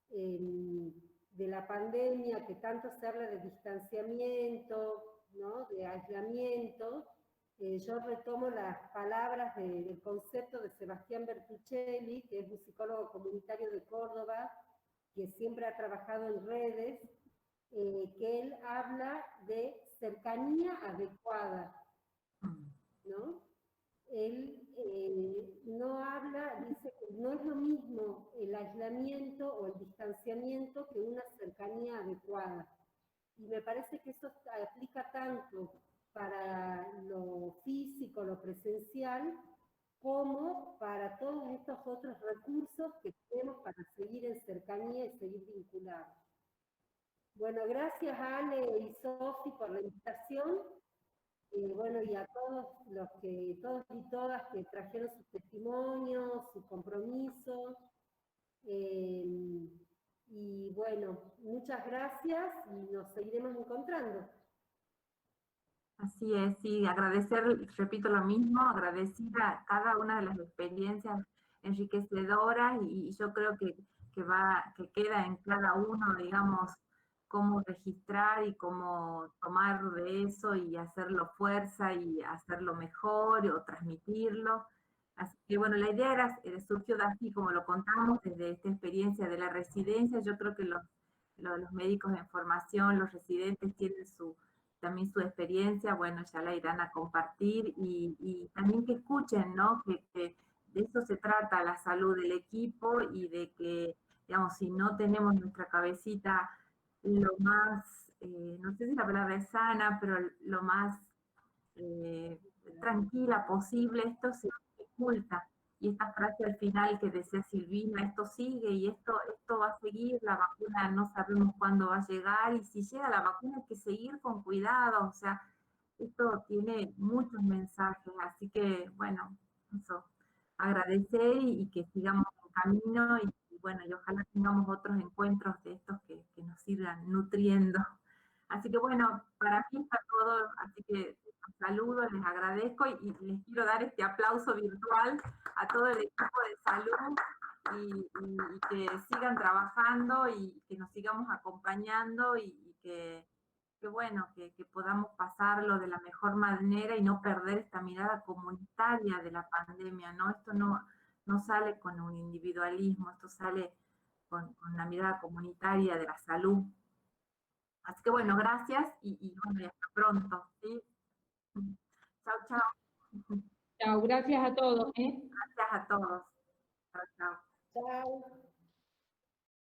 de la pandemia, que tanto se habla de distanciamiento, ¿no? De aislamiento, yo retomo las palabras del concepto de Sebastián Bertuccelli, que es un psicólogo comunitario de Córdoba, que siempre ha trabajado en redes, que él habla de cercanía adecuada, ¿no? Él no habla, dice que no es lo mismo el aislamiento o el distanciamiento que una cercanía adecuada. Y me parece que eso aplica tanto para lo físico, lo presencial, como para todos estos otros recursos que tenemos para seguir en cercanía y seguir vinculados. Bueno, gracias Ale y Sofi por la invitación. Bueno, y a todos todos y todas que trajeron sus testimonios, su compromiso. Y bueno, muchas gracias y nos seguiremos encontrando. Así es, sí, agradecer, repito lo mismo, agradecer a cada una de las experiencias enriquecedoras y yo creo que queda en cada uno, digamos, cómo registrar y cómo tomar de eso y hacerlo fuerza y hacerlo mejor o transmitirlo. Así que bueno, la idea surgió de así, como lo contamos, desde esta experiencia de la residencia. Yo creo que los médicos en formación, los residentes tienen también su experiencia, bueno, ya la irán a compartir y también que escuchen, ¿no? Que de eso se trata la salud del equipo y de que, digamos, si no tenemos nuestra cabecita lo más, no sé si la palabra es sana, pero lo más tranquila posible, esto se oculta. Y esta frase al final que decía Silvina, esto sigue y esto va a seguir, la vacuna no sabemos cuándo va a llegar, y si llega la vacuna hay que seguir con cuidado, o sea, esto tiene muchos mensajes, así que, bueno, eso, agradecer y que sigamos en camino, y bueno, y ojalá tengamos otros encuentros de estos que nos sigan nutriendo. Así que bueno, para mí está todo, así que saludos, les agradezco y les quiero dar este aplauso virtual a todo el equipo de salud y que sigan trabajando y que nos sigamos acompañando y que bueno, que podamos pasarlo de la mejor manera y no perder esta mirada comunitaria de la pandemia, ¿no? Esto no sale con un individualismo, esto sale con la mirada comunitaria de la salud. Así que bueno, gracias y bueno, y hasta pronto, ¿sí? Chao, chao. Chao, gracias a todos. Gracias a todos. Chao, chao. Chao.